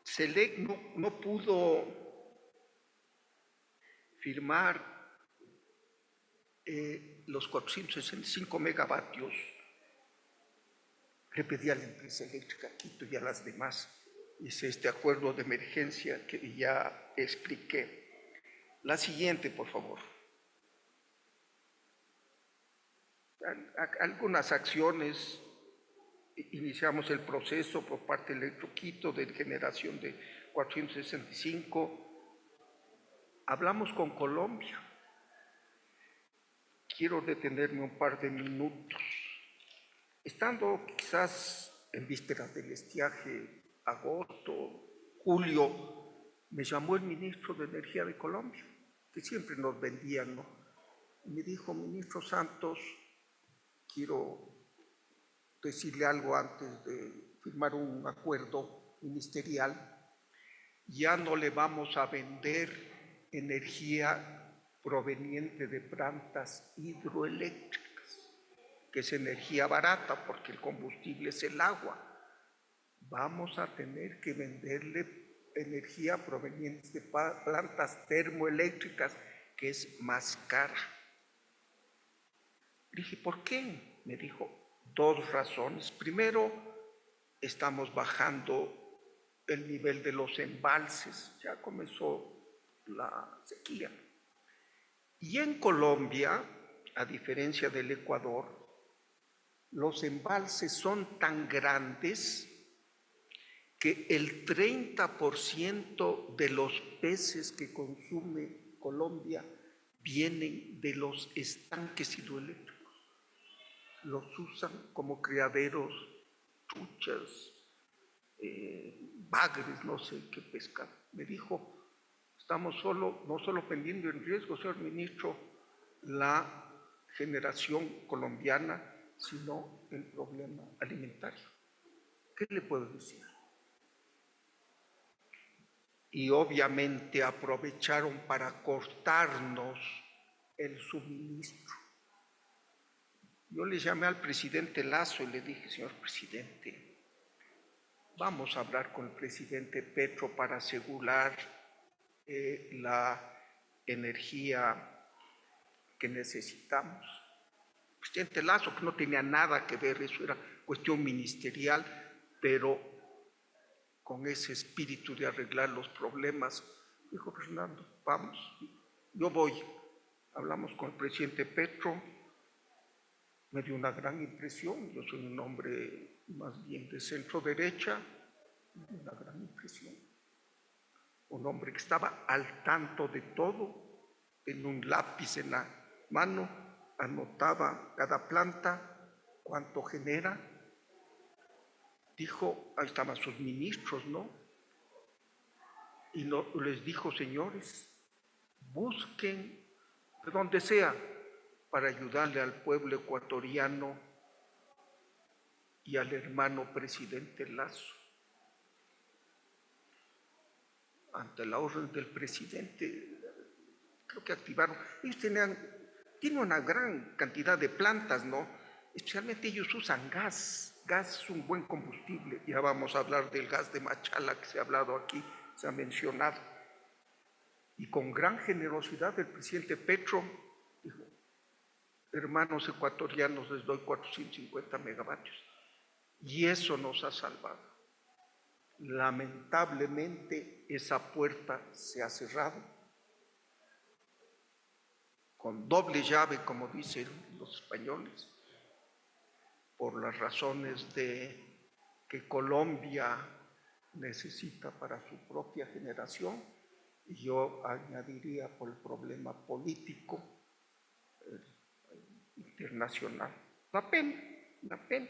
Speaker 2: SELEC no pudo firmar los 465 megavatios, le pedí a la empresa eléctrica Quito y a las demás, hice este acuerdo de emergencia que ya expliqué. La siguiente, por favor. Algunas acciones. Iniciamos el proceso por parte de Electroquito de generación de 465. Hablamos con Colombia. Quiero detenerme un par de minutos. Estando quizás en vísperas del estiaje, agosto, julio, me llamó el ministro de Energía de Colombia, que siempre nos vendían, ¿no? Y me dijo: ministro Santos, quiero decirle algo antes de firmar un acuerdo ministerial. Ya no le vamos a vender energía proveniente de plantas hidroeléctricas, que es energía barata porque el combustible es el agua. Vamos a tener que venderle energía proveniente de plantas termoeléctricas, que es más cara. Le dije: ¿por qué? Me dijo: 2 razones. Primero, estamos bajando el nivel de los embalses, ya comenzó la sequía. Y en Colombia, a diferencia del Ecuador, los embalses son tan grandes que el 30% de los peces que consume Colombia vienen de los estanques hidroeléctricos. Los usan como criaderos, truchas, bagres, no sé qué pescan. Me dijo: estamos no solo pendiendo en riesgo, señor ministro, la generación colombiana, sino el problema alimentario. ¿Qué le puedo decir? Y obviamente aprovecharon para cortarnos el suministro. Yo le llamé al presidente Lasso y le dije: señor presidente, vamos a hablar con el presidente Petro para asegurar la energía que necesitamos. El presidente Lasso, que no tenía nada que ver, eso era cuestión ministerial, pero con ese espíritu de arreglar los problemas, dijo: Fernando, vamos, yo voy. Hablamos con el presidente Petro, me dio una gran impresión. Yo soy un hombre más bien de centro derecha, una gran impresión. Un hombre que estaba al tanto de todo, en un lápiz en la mano, anotaba cada planta, cuánto genera. Dijo, ahí estaban sus ministros, ¿no? Y les dijo: señores, busquen de donde sea para ayudarle al pueblo ecuatoriano y al hermano presidente Lasso. Ante la orden del presidente, creo que activaron. Ellos tienen una gran cantidad de plantas, ¿no? Especialmente ellos usan gas. Gas es un buen combustible. Ya vamos a hablar del gas de Machala, que se ha hablado aquí, se ha mencionado. Y con gran generosidad el presidente Petro dijo: hermanos ecuatorianos, les doy 450 megavatios. y eso nos ha salvado. Lamentablemente esa puerta se ha cerrado con doble llave, como dicen los españoles, por las razones de que Colombia necesita para su propia generación, y yo añadiría por el problema político internacional. Una pena, una pena.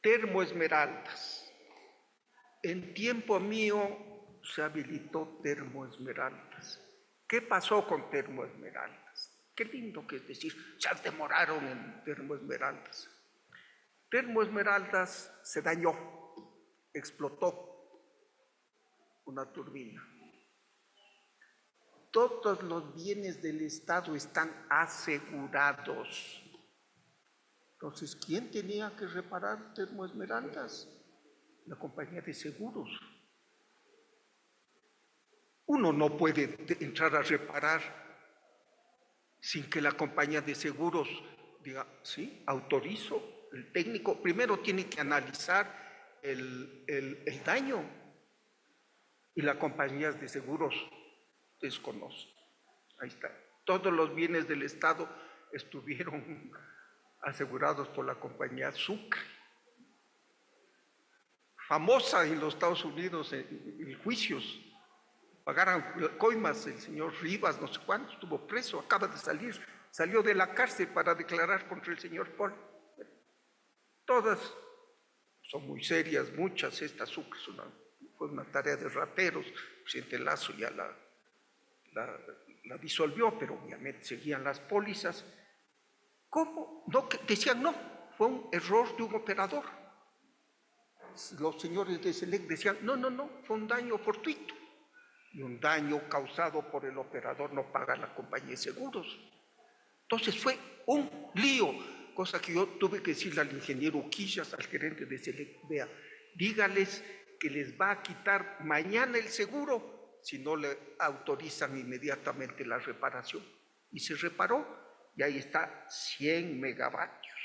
Speaker 2: Termoesmeraldas. En tiempo mío se habilitó Termoesmeraldas. ¿Qué pasó con Termoesmeraldas? Qué lindo que es decir, se demoraron en Termoesmeraldas. Termoesmeraldas se dañó, explotó una turbina. Todos los bienes del Estado están asegurados. Entonces, ¿quién tenía que reparar Termoesmeraldas? La compañía de seguros. Uno no puede entrar a reparar sin que la compañía de seguros diga, sí, autorizo. El técnico primero tiene que analizar el daño y las compañías de seguros desconocen. Ahí está. Todos los bienes del Estado estuvieron asegurados por la compañía Sucre, famosa en los Estados Unidos en juicios. Pagaron coimas, el señor Rivas, no sé cuánto, estuvo preso, acaba de salir, salió de la cárcel para declarar contra el señor Paul. Todas son muy serias, muchas, esta Sucre fue una tarea de rateros, el presidente Lazo ya la disolvió, pero obviamente seguían las pólizas. ¿Cómo? No, decían no, fue un error de un operador. Los señores de Selec decían, no, fue un daño fortuito. Y un daño causado por el operador no paga la compañía de seguros. Entonces fue un lío, cosa que yo tuve que decirle al ingeniero Quillas, al gerente de Selec, vea, dígales que les va a quitar mañana el seguro si no le autorizan inmediatamente la reparación. Y se reparó, y ahí está 100 megavatios.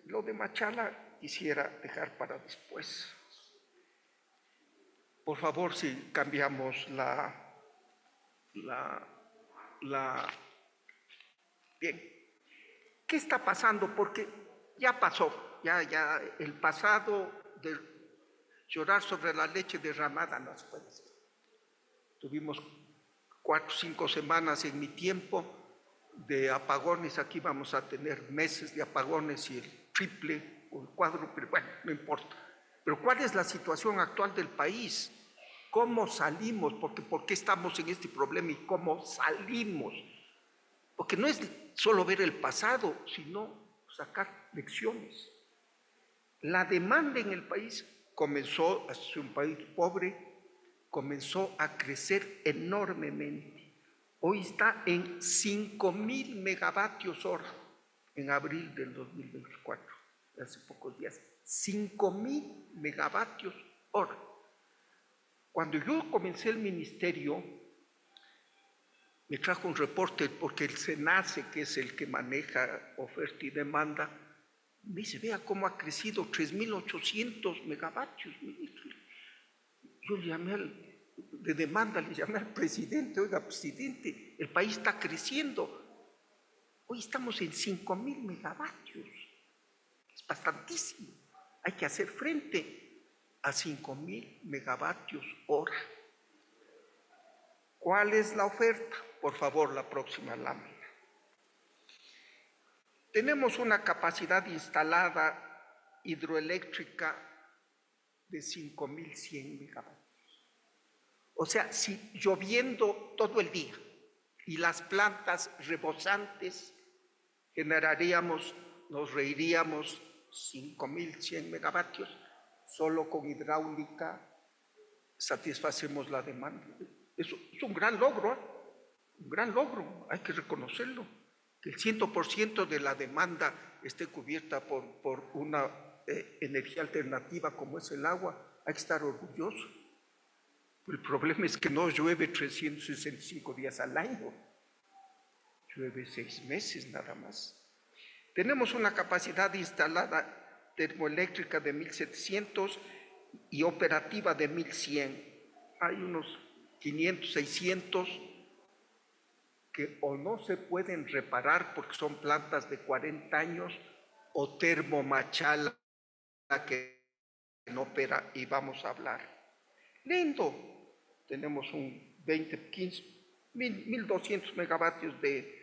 Speaker 2: Lo de Machala quisiera dejar para después. Por favor, si cambiamos Bien, ¿qué está pasando? Porque ya pasó, ya el pasado de llorar sobre la leche derramada no se puede hacer. Tuvimos 4 o 5 semanas en mi tiempo de apagones, aquí vamos a tener meses de apagones y el triple o el cuádruple, bueno, no importa. Pero ¿cuál es la situación actual del país? ¿Cómo salimos? ¿Por qué estamos en este problema y cómo salimos? Porque no es solo ver el pasado, sino sacar lecciones. La demanda en el país comenzó, es un país pobre, comenzó a crecer enormemente. Hoy está en 5,000 megavatios hora en abril del 2024, hace pocos días. 5,000 megavatios hora. Cuando yo comencé el ministerio, me trajo un reporte porque el SENACE, que es el que maneja oferta y demanda, me dice, vea cómo ha crecido 3,800 megavatios, ministro. Yo le llamé de demanda, le llamé al presidente, oiga, presidente, el país está creciendo. Hoy estamos en 5,000 megavatios. Es bastantísimo. Hay que hacer frente a 5,000 megavatios hora. ¿Cuál es la oferta? Por favor, la próxima lámina. Tenemos una capacidad instalada hidroeléctrica de 5,100 megavatios. O sea, si lloviendo todo el día y las plantas rebosantes, generaríamos, nos reiríamos 5,100 megavatios, solo con hidráulica satisfacemos la demanda. Eso es un gran logro, un gran logro, hay que reconocerlo. Que el 100% de la demanda esté cubierta por una energía alternativa como es el agua, hay que estar orgulloso. El problema es que no llueve 365 días al año, llueve 6 meses nada más. Tenemos una capacidad instalada termoeléctrica de 1.700 y operativa de 1.100. Hay unos 500, 600 que o no se pueden reparar porque son plantas de 40 años o Termomachala que no opera, y vamos a hablar. Lindo, tenemos un 20, 15, 1.200 megavatios de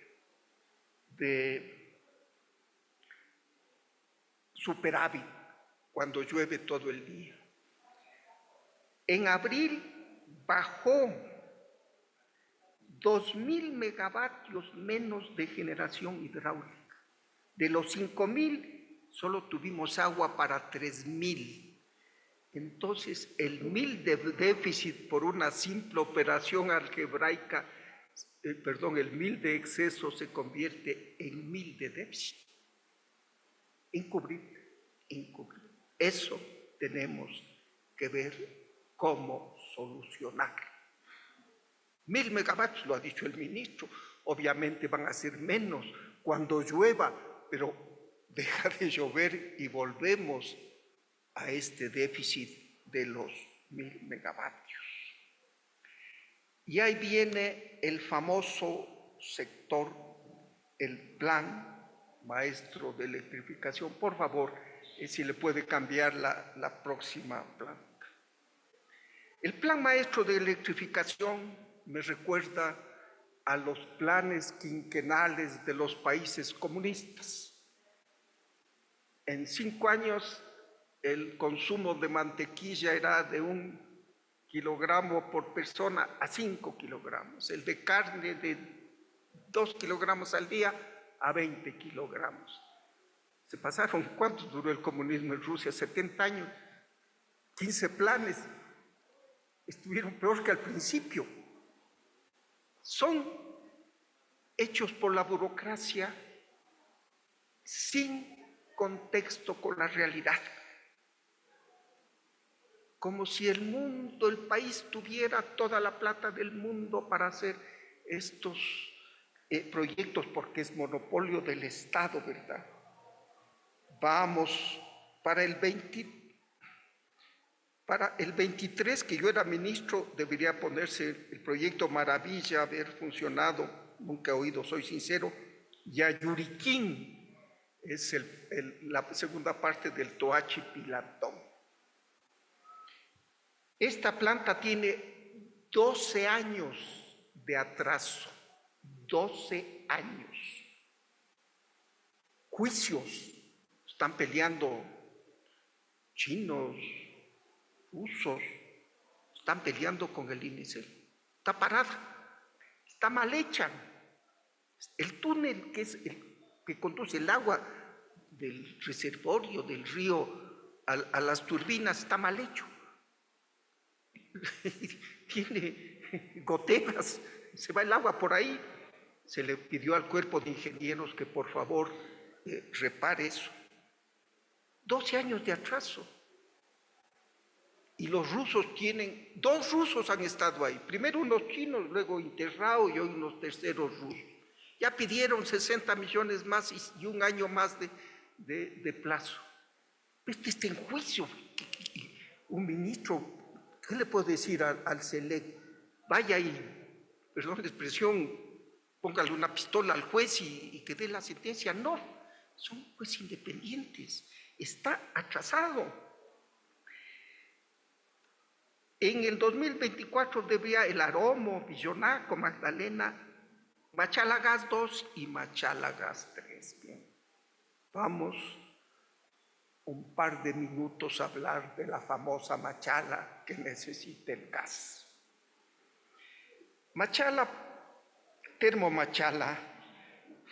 Speaker 2: superávit cuando llueve todo el día. En abril bajó 2.000 megavatios menos de generación hidráulica. De los 5.000, solo tuvimos agua para 3.000. Entonces, el 1.000 de déficit por una simple operación algebraica, el 1.000 de exceso se convierte en 1.000 de déficit. Incubrible. Eso tenemos que ver cómo solucionar. 1.000 megavatios, lo ha dicho el ministro, obviamente van a ser menos cuando llueva, pero deja de llover y volvemos a este déficit de los 1.000 megavatios. Y ahí viene el famoso sector, el plan maestro de electrificación. Por favor, si le puede cambiar la próxima planta. El plan maestro de electrificación me recuerda a los planes quinquenales de los países comunistas. En 5 años el consumo de mantequilla era de 1 kilogramo por persona a 5 kilogramos, el de carne de 2 kilogramos al día a 20 kilogramos. Se pasaron, ¿cuánto duró el comunismo en Rusia? 70 años, 15 planes, estuvieron peor que al principio. Son hechos por la burocracia sin contexto con la realidad. Como si el mundo, el país tuviera toda la plata del mundo para hacer estos proyectos, porque es monopolio del Estado, ¿verdad? Vamos, para el 23, que yo era ministro, debería ponerse el proyecto Maravilla, haber funcionado, nunca he oído, soy sincero, Yayuriquín, es la segunda parte del Toachi Pilatón. Esta planta tiene 12 años de atraso, 12 años. Juicios, están peleando chinos, rusos, están peleando con el INESEL. Está parada, está mal hecha. El túnel que conduce el agua del reservorio, del río a las turbinas, está mal hecho. Tiene goteras, se va el agua por ahí. Se le pidió al cuerpo de ingenieros que por favor repare eso. 12 años de atraso. Y los rusos tienen, 2 rusos han estado ahí, primero unos chinos, luego Interrao y hoy unos terceros rusos. Ya pidieron 60 millones más y 1 año más de plazo. Este está en juicio. Un ministro, ¿qué le puedo decir al CELEC? Vaya y, perdón la expresión, póngale una pistola al juez y que dé la sentencia. No, son jueces independientes. Está atrasado. En el 2024 debería el Aromo, Villonaco, Magdalena, Machala Gas 2 y Machala Gas 3. Bien. Vamos un par de minutos a hablar de la famosa Machala que necesita el gas. Machala, Termomachala,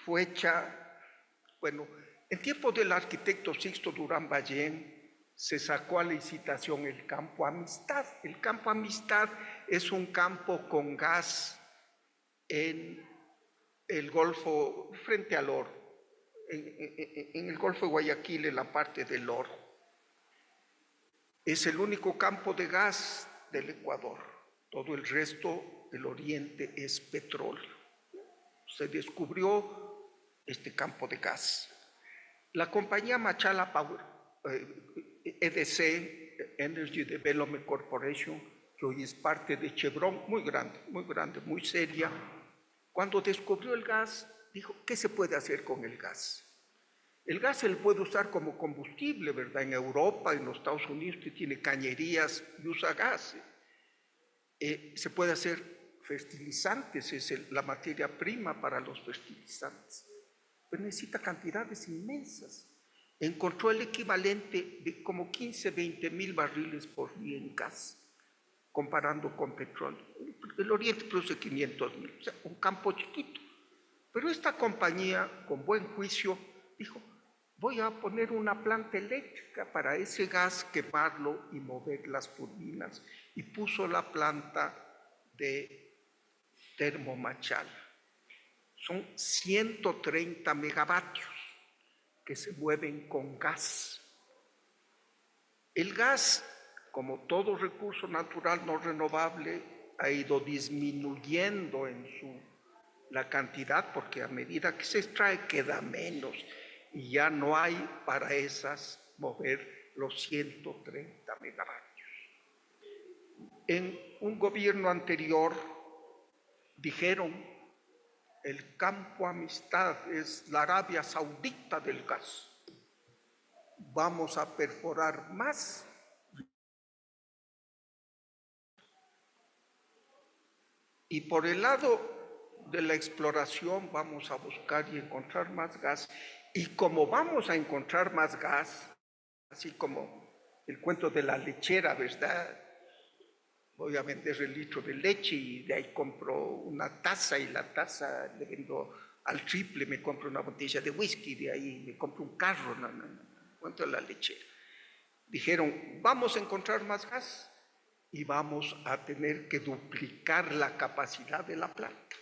Speaker 2: fue hecha, bueno, en tiempo del arquitecto Sixto Durán Ballén, se sacó a licitación el Campo Amistad. El Campo Amistad es un campo con gas en el Golfo, frente al Oro, en el Golfo de Guayaquil, en la parte del Oro. Es el único campo de gas del Ecuador. Todo el resto del oriente es petróleo. Se descubrió este campo de gas. La compañía Machala Power, EDC, Energy Development Corporation, que hoy es parte de Chevron, muy grande, muy seria, cuando descubrió el gas, dijo, ¿qué se puede hacer con el gas? El gas se le puede usar como combustible, ¿verdad? En Europa, en los Estados Unidos, que tiene cañerías y usa gas. Se puede hacer fertilizantes, es la materia prima para los fertilizantes. Pero necesita cantidades inmensas. Encontró el equivalente de como 15, 20 mil barriles por día en gas, comparando con petróleo. El Oriente produce 500 mil, o sea, un campo chiquito. Pero esta compañía, con buen juicio, dijo, voy a poner una planta eléctrica para ese gas, quemarlo y mover las turbinas. Y puso la planta de Termomachal. Son 130 megavatios que se mueven con gas. El gas, como todo recurso natural no renovable, ha ido disminuyendo en la cantidad, porque a medida que se extrae queda menos y ya no hay para esas mover los 130 megavatios. En un gobierno anterior dijeron, el campo Amistad es la Arabia Saudita del gas. Vamos a perforar más. Y por el lado de la exploración vamos a buscar y encontrar más gas. Y como vamos a encontrar más gas, así como el cuento de la lechera, ¿verdad? Voy a vender el litro de leche y de ahí compro una taza y la taza le vendo al triple, me compro una botella de whisky, de ahí me compro un carro, cuento de la lechera. Dijeron, vamos a encontrar más gas y vamos a tener que duplicar la capacidad de la planta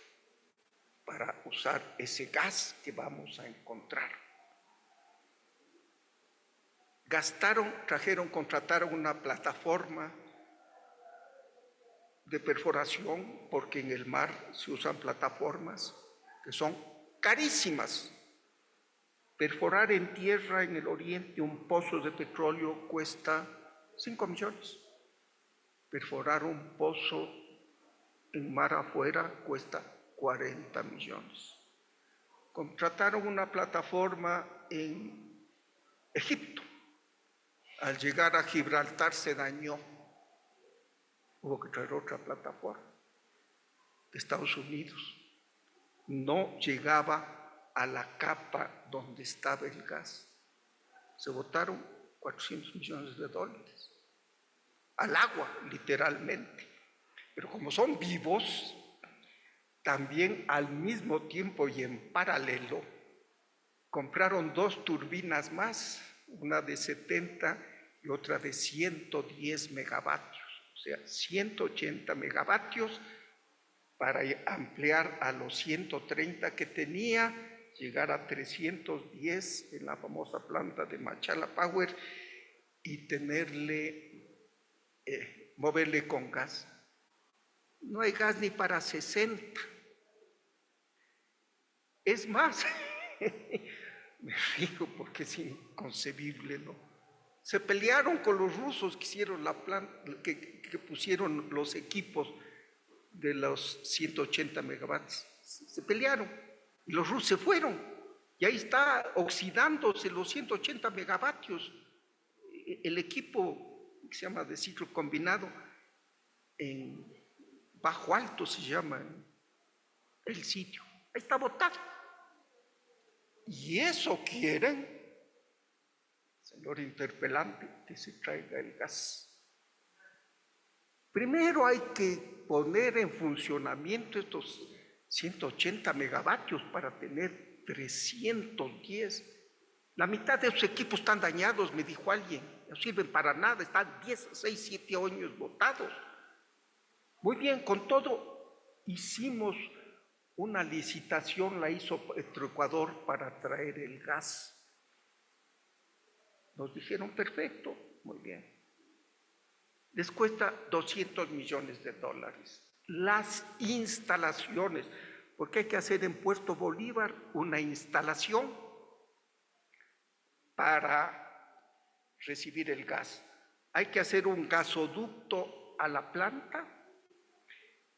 Speaker 2: para usar ese gas que vamos a encontrar. Contrataron una plataforma de perforación, porque en el mar se usan plataformas que son carísimas. Perforar en tierra en el oriente un pozo de petróleo cuesta 5 millones. Perforar un pozo en mar afuera cuesta 40 millones. Contrataron una plataforma en Egipto. Al llegar a Gibraltar se dañó. Hubo que traer otra plataforma de Estados Unidos. No llegaba a la capa donde estaba el gas. Se botaron 400 millones de dólares al agua, literalmente. Pero como son vivos, también al mismo tiempo y en paralelo, compraron 2 turbinas más, una de 70 y otra de 110 megavatios. O sea, 180 megavatios para ampliar a los 130 que tenía, llegar a 310 en la famosa planta de Machala Power y moverle con gas. No hay gas ni para 60. Es más, me río porque es inconcebible, ¿no? Se pelearon con los rusos que hicieron la planta, que pusieron los equipos de los 180 megavatios. Se pelearon y los rusos se fueron. Y ahí está oxidándose los 180 megavatios. El equipo que se llama de ciclo combinado, en Bajo Alto se llama el sitio. Ahí está botado. Y eso quieren, señor interpelante, que se traiga el gas. Primero hay que poner en funcionamiento estos 180 megavatios para tener 310. La mitad de esos equipos están dañados, me dijo alguien, no sirven para nada, están 10, 6, 7 años botados. Muy bien, con todo hicimos una licitación, la hizo Petroecuador para traer el gas. Nos dijeron, perfecto, muy bien. Les cuesta 200 millones de dólares. Las instalaciones, porque hay que hacer en Puerto Bolívar una instalación para recibir el gas. Hay que hacer un gasoducto a la planta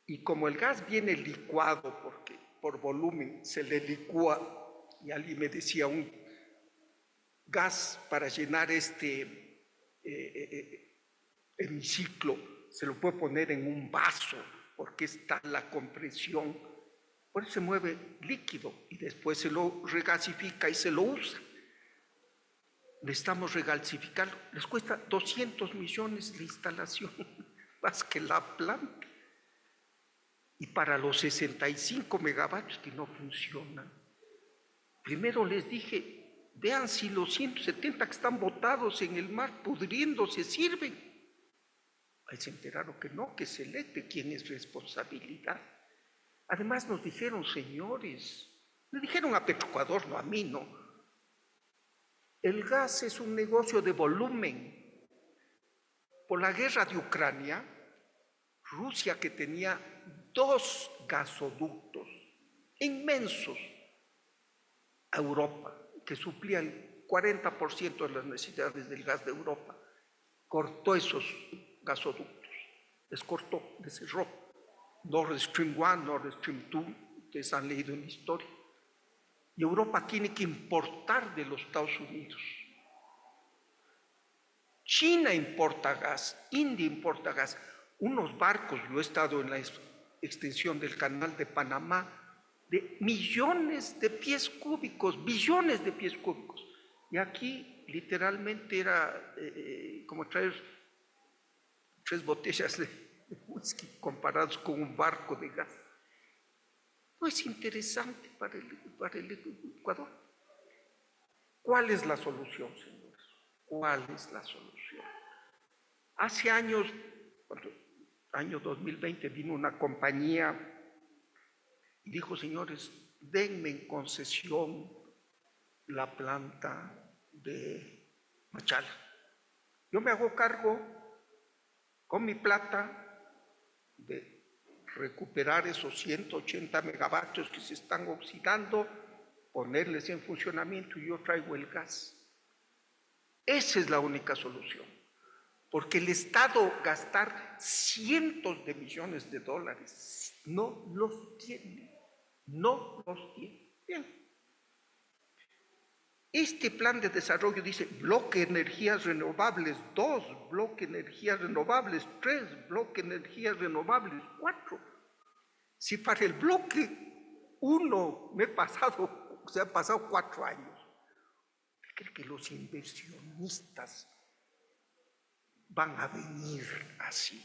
Speaker 2: y como el gas viene licuado, porque por volumen se le licúa, y alguien me decía, un gas para llenar este hemiciclo se lo puede poner en un vaso porque está la compresión, por eso se mueve líquido y después se lo regasifica y se lo usa. Necesitamos regasificarlo, les cuesta 200 millones la instalación, más que la planta. Y para los 65 megavatios que no funcionan, primero les dije, vean si los 170 que están botados en el mar pudriéndose sirven. Ahí se enteraron que no, que se elete quién es responsabilidad. Además nos dijeron, señores, le dijeron a Petroecuador, no a mí, no. El gas es un negocio de volumen. Por la guerra de Ucrania, Rusia, que tenía 2 gasoductos inmensos a Europa, que suplía el 40% de las necesidades del gas de Europa, cortó esos gasoductos, les cortó, les cerró. Nord Stream 1, Nord Stream 2, ustedes han leído en la historia. Y Europa tiene que importar de los Estados Unidos. China importa gas, India importa gas. Unos barcos, yo he estado en la extensión del canal de Panamá, de millones de pies cúbicos, billones de pies cúbicos. Y aquí literalmente era como traer 3 botellas de whisky comparados con un barco de gas. No es interesante para el Ecuador. ¿Cuál es la solución, señores? ¿Cuál es la solución? Hace años, año 2020, vino una compañía y dijo, señores, denme en concesión la planta de Machala. Yo me hago cargo con mi plata de recuperar esos 180 megavatios que se están oxidando, ponerles en funcionamiento y yo traigo el gas. Esa es la única solución, porque el Estado gastar cientos de millones de dólares no los tiene, no los tiene. Bien. Este plan de desarrollo dice bloque energías renovables 2, bloque energías renovables 3, bloque energías renovables 4. Si para el bloque 1 se han pasado 4 años, ¿usted cree que los inversionistas van a venir así?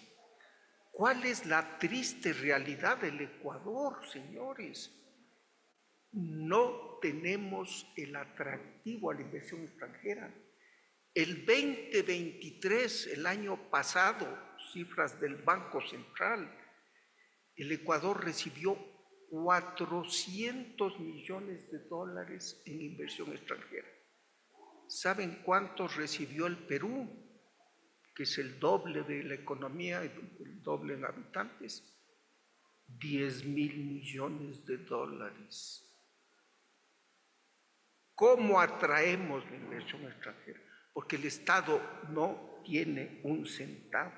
Speaker 2: ¿Cuál es la triste realidad del Ecuador, señores? No tenemos el atractivo a la inversión extranjera. El 2023, el año pasado, cifras del Banco Central, el Ecuador recibió 400 millones de dólares en inversión extranjera. ¿Saben cuántos recibió el Perú? Que es el doble de la economía, el doble en habitantes. 10,000 millones de dólares. ¿Cómo atraemos la inversión extranjera? Porque el Estado no tiene un centavo.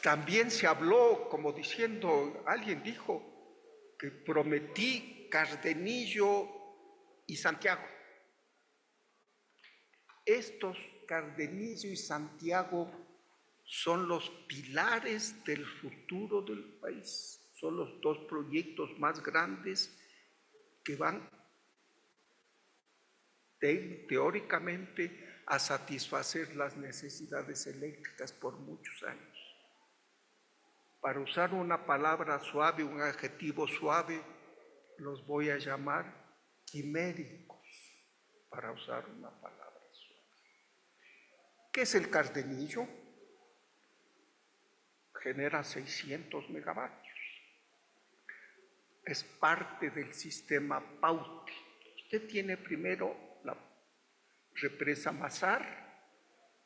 Speaker 2: También se habló, como diciendo, alguien dijo que prometí Cardenillo y Santiago. Estos Cardenillo y Santiago son los pilares del futuro del país. Son los 2 proyectos más grandes que van teóricamente a satisfacer las necesidades eléctricas por muchos años. Para usar una palabra suave, un adjetivo suave, los voy a llamar quiméricos, para usar una palabra suave. ¿Qué es el Cardenillo? Genera 600 megavatios. Es parte del sistema Paute. Usted tiene primero la represa Mazar,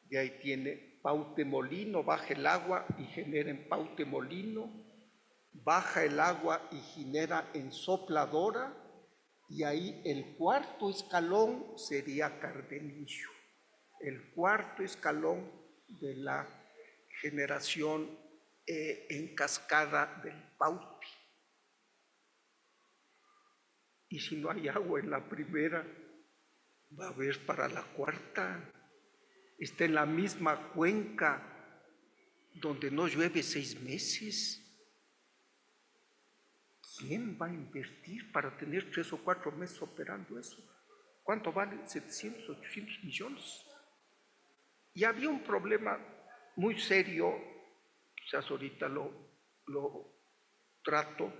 Speaker 2: de ahí tiene Paute Molino, baja el agua y genera en Paute Molino, baja el agua y genera en Sopladora, y ahí el cuarto escalón sería Cardenillo, el cuarto escalón de la generación en cascada del Pauti. Y si no hay agua en la primera, va a haber para la cuarta. Está en la misma cuenca donde no llueve 6 meses. ¿Quién va a invertir para tener 3 o 4 meses operando eso? ¿Cuánto vale? 700, 800 millones. Y había un problema muy serio, quizás ahorita lo trato,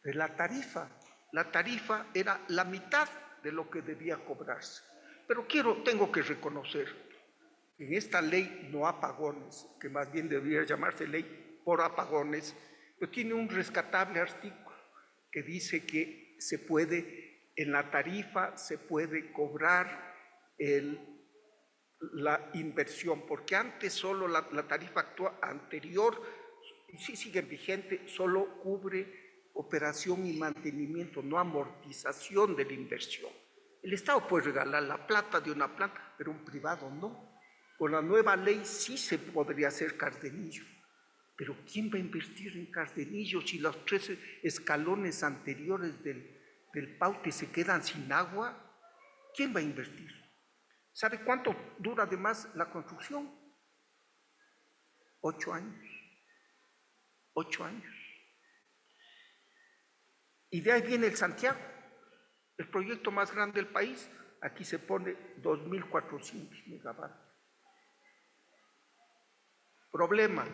Speaker 2: de la tarifa. La tarifa era la mitad de lo que debía cobrarse. Pero tengo que reconocer que en esta ley no apagones, que más bien debería llamarse ley por apagones, pero tiene un rescatable artículo que dice que se puede, en la tarifa se puede cobrar la inversión, porque antes solo la tarifa anterior, y sí sigue vigente, solo cubre operación y mantenimiento, no amortización de la inversión. El Estado puede regalar la plata de una planta, pero un privado no. Con la nueva ley sí se podría hacer Cardenillo, pero ¿quién va a invertir en Cardenillo si los 3 escalones anteriores del Pauti se quedan sin agua? ¿Quién va a invertir? ¿Sabe cuánto dura además la construcción? 8 años. 8 años. Y de ahí viene el Santiago, el proyecto más grande del país. Aquí se pone 2.400 megavatios. Problema,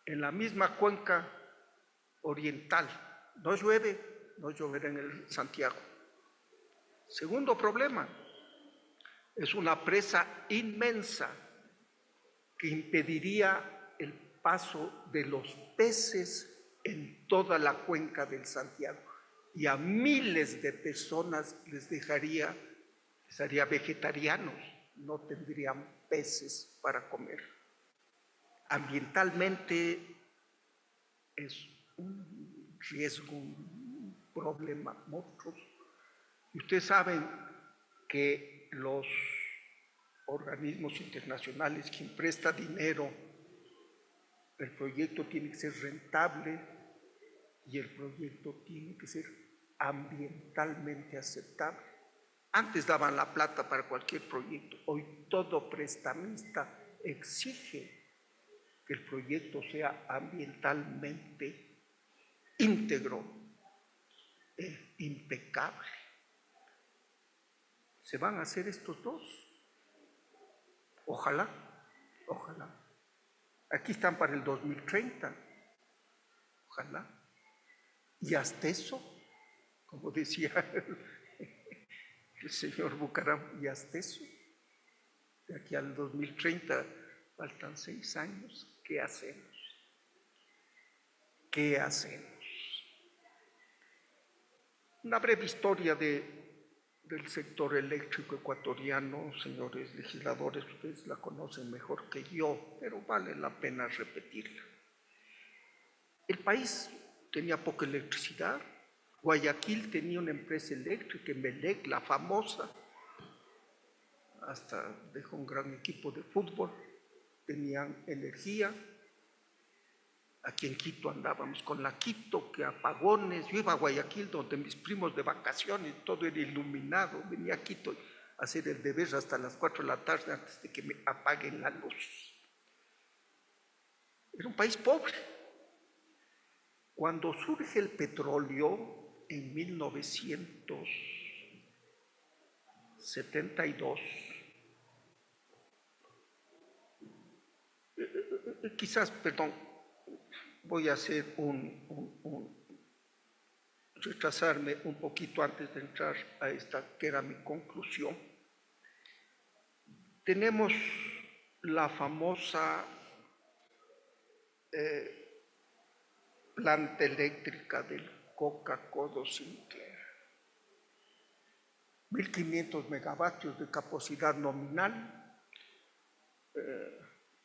Speaker 2: en la misma cuenca oriental, no llueve, no lloverá en el Santiago. Segundo problema, es una presa inmensa que impediría el paso de los peces en toda la cuenca del Santiago y a miles de personas les haría vegetarianos, no tendrían peces para comer. Ambientalmente es un riesgo, un problema monstruoso. Y ustedes saben que los organismos internacionales, quien presta dinero, el proyecto tiene que ser rentable y el proyecto tiene que ser ambientalmente aceptable. Antes daban la plata para cualquier proyecto, hoy todo prestamista exige que el proyecto sea ambientalmente íntegro e impecable. ¿Se van a hacer estos dos? Ojalá, ojalá. Aquí están para el 2030, ojalá. Y hasta eso, como decía el señor Bucaram, y hasta eso, de aquí al 2030 faltan 6 años. ¿Qué hacemos? ¿Qué hacemos? Una breve historia del sector eléctrico ecuatoriano, señores legisladores, ustedes la conocen mejor que yo, pero vale la pena repetirla. El país tenía poca electricidad. Guayaquil tenía una empresa eléctrica, Emelec, la famosa, hasta dejó un gran equipo de fútbol, tenían energía. Aquí en Quito andábamos con la Quito, que apagones. Yo iba a Guayaquil donde mis primos de vacaciones, todo era iluminado. Venía a Quito a hacer el deber hasta las 4 de la tarde antes de que me apaguen la luz. Era un país pobre. Cuando surge el petróleo en 1972, quizás, perdón, voy a hacer retrasarme un poquito antes de entrar a esta que era mi conclusión. Tenemos la famosa planta eléctrica del Coca-Cola Sinclair. 1.500 megavatios de capacidad nominal,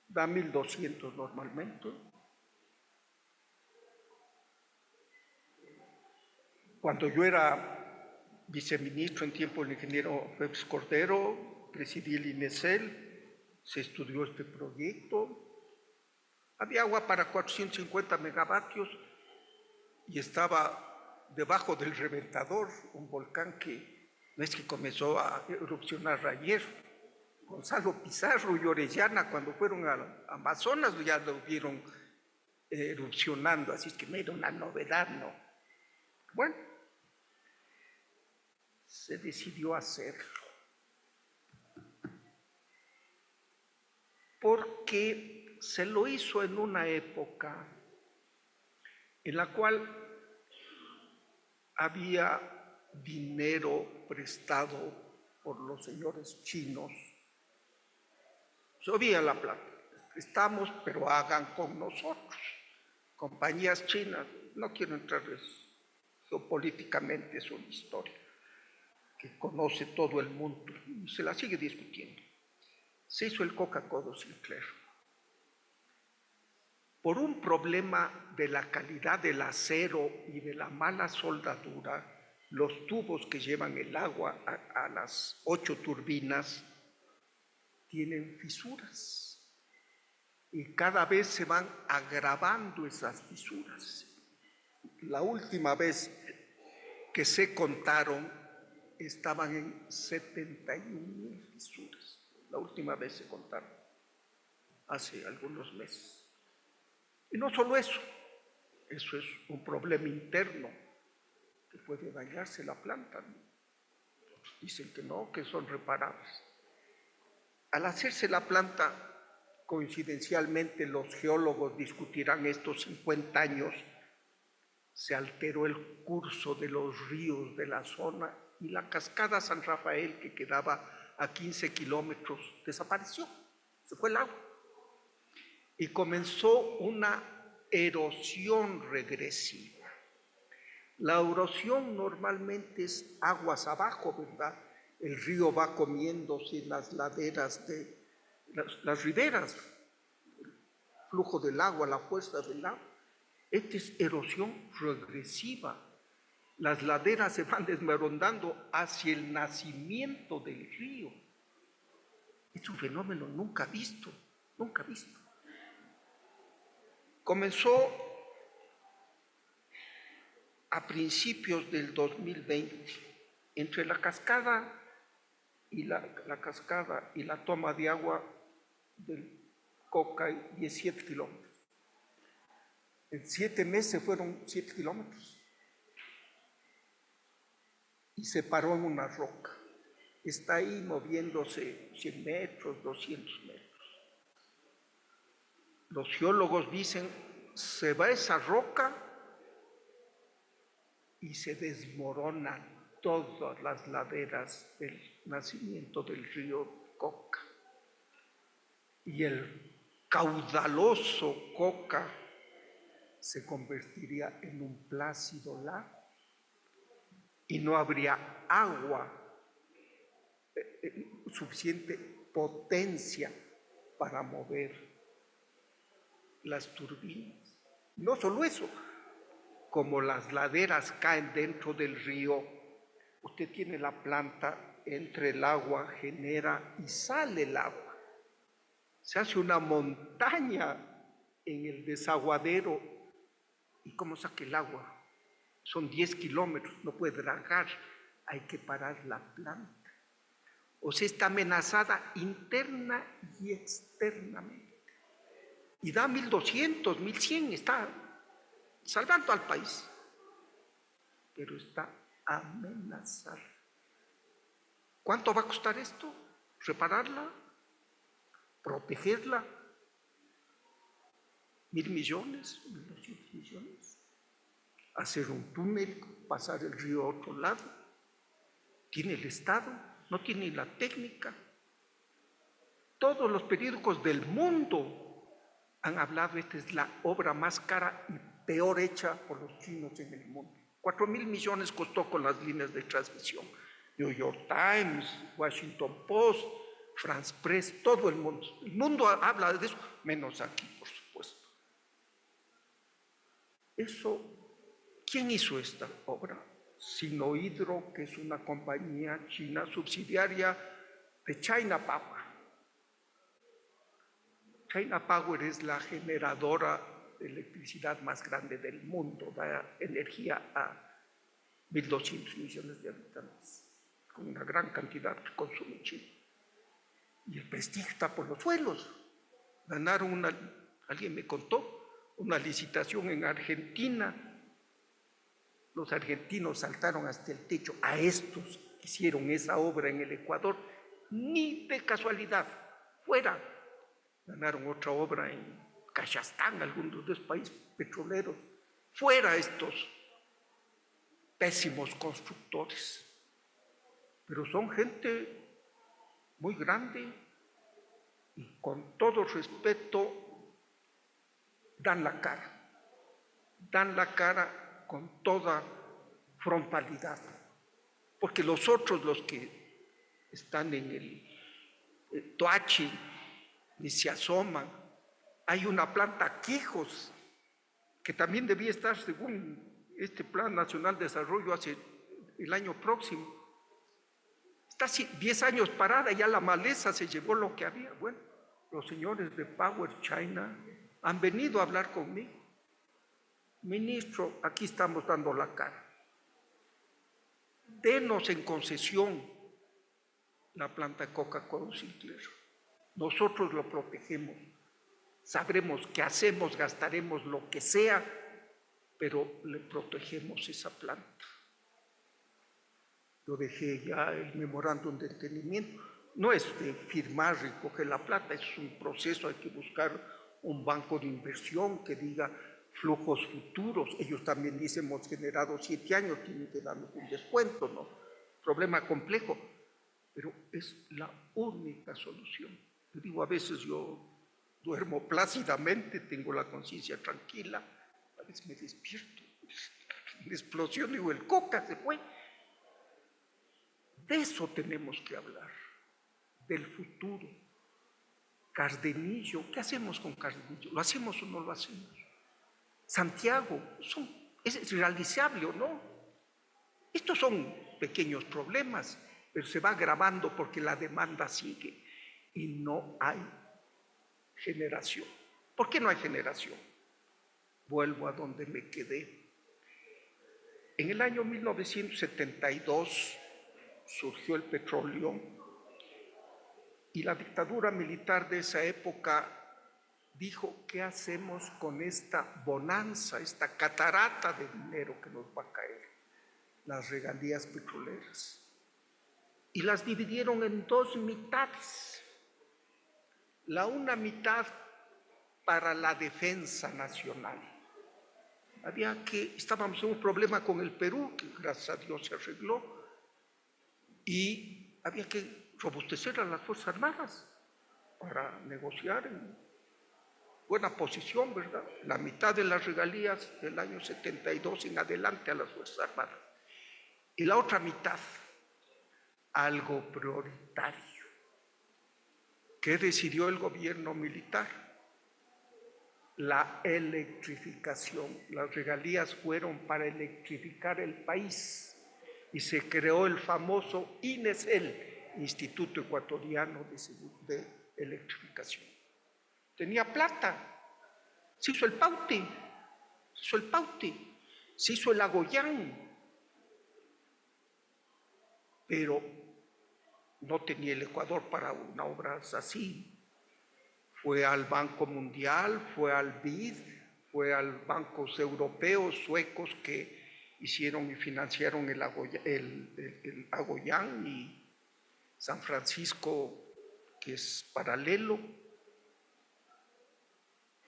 Speaker 2: da 1.200 normalmente. Cuando yo era viceministro en tiempo del ingeniero Félix Cordero, presidí el INESEL, se estudió este proyecto. Había agua para 450 megavatios y estaba debajo del Reventador, un volcán que no es que comenzó a erupcionar ayer. Gonzalo Pizarro y Orellana, cuando fueron a Amazonas, ya lo vieron erupcionando, así es que no era una novedad, ¿no? Bueno, se decidió hacerlo. Porque se lo hizo en una época en la cual había dinero prestado por los señores chinos. Llovía la plata, prestamos, pero hagan con nosotros. Compañías chinas, no quiero entrar geopolíticamente, es una historia que conoce todo el mundo y se la sigue discutiendo. Se hizo el Coca-Cola Sinclair. Por un problema de la calidad del acero y de la mala soldadura, los tubos que llevan el agua a las 8 turbinas tienen fisuras y cada vez se van agravando esas fisuras. La última vez que se contaron estaban en 71,000 fisuras. La última vez se contaron, hace algunos meses. Y no solo eso es un problema interno que puede dañarse la planta, ¿no? Dicen que no, que son reparables. Al hacerse la planta, coincidencialmente los geólogos discutirán estos 50 años, se alteró el curso de los ríos de la zona y la cascada San Rafael, que quedaba a 15 kilómetros, desapareció, se fue el agua. Y comenzó una erosión regresiva. La erosión normalmente es aguas abajo, ¿verdad? El río va comiéndose las laderas de las riberas, el flujo del agua, la fuerza del agua. Esta es erosión regresiva. Las laderas se van desmoronando hacia el nacimiento del río. Es un fenómeno nunca visto, nunca visto. Comenzó a principios del 2020, entre la cascada y la toma de agua del Coca, 17 kilómetros. En 7 meses fueron 7 kilómetros. Y se paró en una roca. Está ahí moviéndose 100 metros, 200 metros. Los geólogos dicen, se va esa roca y se desmoronan todas las laderas del nacimiento del río Coca. Y el caudaloso Coca se convertiría en un plácido lago y no habría agua, suficiente potencia para mover las turbinas. No solo eso, como las laderas caen dentro del río, usted tiene la planta, entre el agua, genera y sale el agua. Se hace una montaña en el desaguadero. ¿Y cómo saca el agua? Son 10 kilómetros, no puede dragar, hay que parar la planta. O sea, está amenazada interna y externamente. Y da 1.200, 1.100, está salvando al país, pero está amenazada. ¿Cuánto va a costar esto? ¿Repararla? ¿Protegerla? ¿1.000 millones? ¿1.200 millones? ¿Hacer un túnel, pasar el río a otro lado? ¿Tiene el Estado? ¿No tiene la técnica? Todos los periódicos del mundo han hablado, esta es la obra más cara y peor hecha por los chinos en el mundo. 4.000 millones costó con las líneas de transmisión. New York Times, Washington Post, France Press, todo el mundo. El mundo habla de eso, menos aquí, por supuesto. Eso, ¿quién hizo esta obra? Sinohydro, que es una compañía china subsidiaria de China Power. China Power es la generadora de electricidad más grande del mundo, da energía a 1.200 millones de habitantes, con una gran cantidad que consume China. Y el prestigio está por los suelos. Ganaron alguien me contó, una licitación en Argentina. Los argentinos saltaron hasta el techo. A estos que hicieron esa obra en el Ecuador, ni de casualidad, fuera. Ganaron otra obra en Kazajstán, algunos de los países petroleros, fuera estos pésimos constructores. Pero son gente muy grande y con todo respeto dan la cara con toda frontalidad, porque los otros, los que están en el Toachi, ni se asoman. Hay una planta Quijos que también debía estar según este Plan Nacional de Desarrollo hace el año próximo. Está 10 años parada, ya la maleza se llevó lo que había. Bueno, los señores de Power China han venido a hablar conmigo. Ministro, aquí estamos dando la cara. Denos en concesión la planta Coca-Cola Sinclair. Nosotros lo protegemos. Sabremos qué hacemos, gastaremos lo que sea, pero le protegemos esa planta. Yo dejé ya el memorándum de entendimiento. No es de firmar y coger la plata, es un proceso, hay que buscar un banco de inversión que diga flujos futuros. Ellos también dicen, hemos generado 7 años, tienen que darnos un descuento, ¿no? Problema complejo, pero es la única solución. Yo digo, a veces yo duermo plácidamente, tengo la conciencia tranquila, a veces me despierto, una explosión, digo, el Coca se fue. De eso tenemos que hablar, del futuro. Cardenillo, ¿qué hacemos con Cardenillo? ¿Lo hacemos o no lo hacemos? Santiago, ¿es realizable o no? Estos son pequeños problemas, pero se va agravando porque la demanda sigue y no hay generación. ¿Por qué no hay generación? Vuelvo a donde me quedé. En el año 1972 surgió el petróleo y la dictadura militar de esa época dijo, ¿qué hacemos con esta bonanza, esta catarata de dinero que nos va a caer? Las regalías petroleras. Y las dividieron en 2 mitades. Una mitad para la defensa nacional. Estábamos en un problema con el Perú, que gracias a Dios se arregló, y había que robustecer a las Fuerzas Armadas para negociar en buena posición, ¿verdad? La mitad de las regalías del año 72 en adelante a las Fuerzas Armadas. Y la otra mitad, algo prioritario. ¿Qué decidió el gobierno militar? La electrificación. Las regalías fueron para electrificar el país y se creó el famoso INESEL, Instituto Ecuatoriano de Electrificación. Tenía plata, se hizo el Pauti, se hizo el Agoyán, pero no tenía el Ecuador para una obra así. Fue al Banco Mundial, fue al BID, fue a bancos europeos, suecos que hicieron y financiaron el Agoyán y San Francisco, que es paralelo.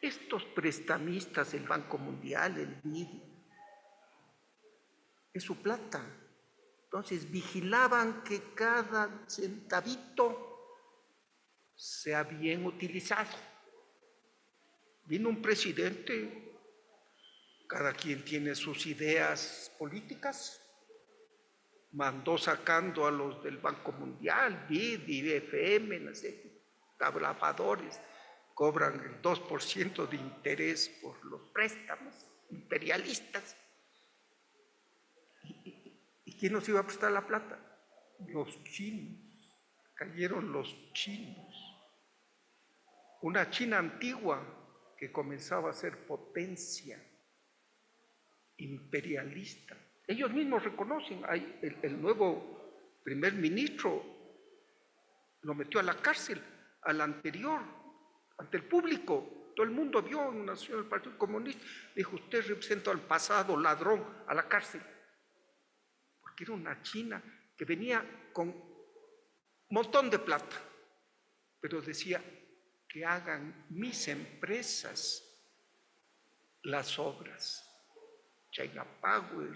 Speaker 2: Estos prestamistas, el Banco Mundial, el BID, es su plata. Entonces vigilaban que cada centavito sea bien utilizado. Vino un presidente, cada quien tiene sus ideas políticas, mandó sacando a los del Banco Mundial, BID, IBFM, no sé, trabajadores, cobran el 2% de interés por los préstamos imperialistas. quién nos iba a prestar la plata? Los chinos. Cayeron los chinos. Una China antigua que comenzaba a ser potencia imperialista. Ellos mismos reconocen, el nuevo primer ministro lo metió a la cárcel, al anterior, ante el público. Todo el mundo vio, nació el Partido Comunista, dijo: usted representa al pasado ladrón, a la cárcel. Porque era una China que venía con un montón de plata, pero decía: que hagan mis empresas las obras. China Power,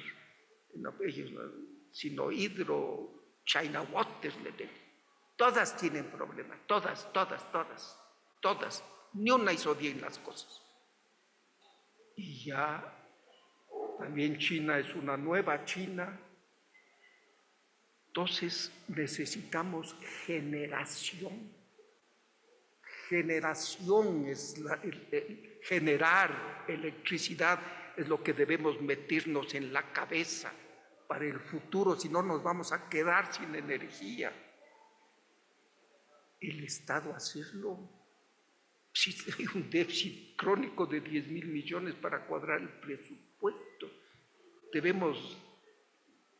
Speaker 2: ellos, Sinohydro, China Water, todas tienen problemas, todas. Ni una hizo bien las cosas. Y ya también China es una nueva China. Entonces necesitamos generación. Generación es generar electricidad, es lo que debemos meternos en la cabeza para el futuro, si no nos vamos a quedar sin energía. El Estado hacerlo. Si hay un déficit crónico de 10.000 millones para cuadrar el presupuesto, debemos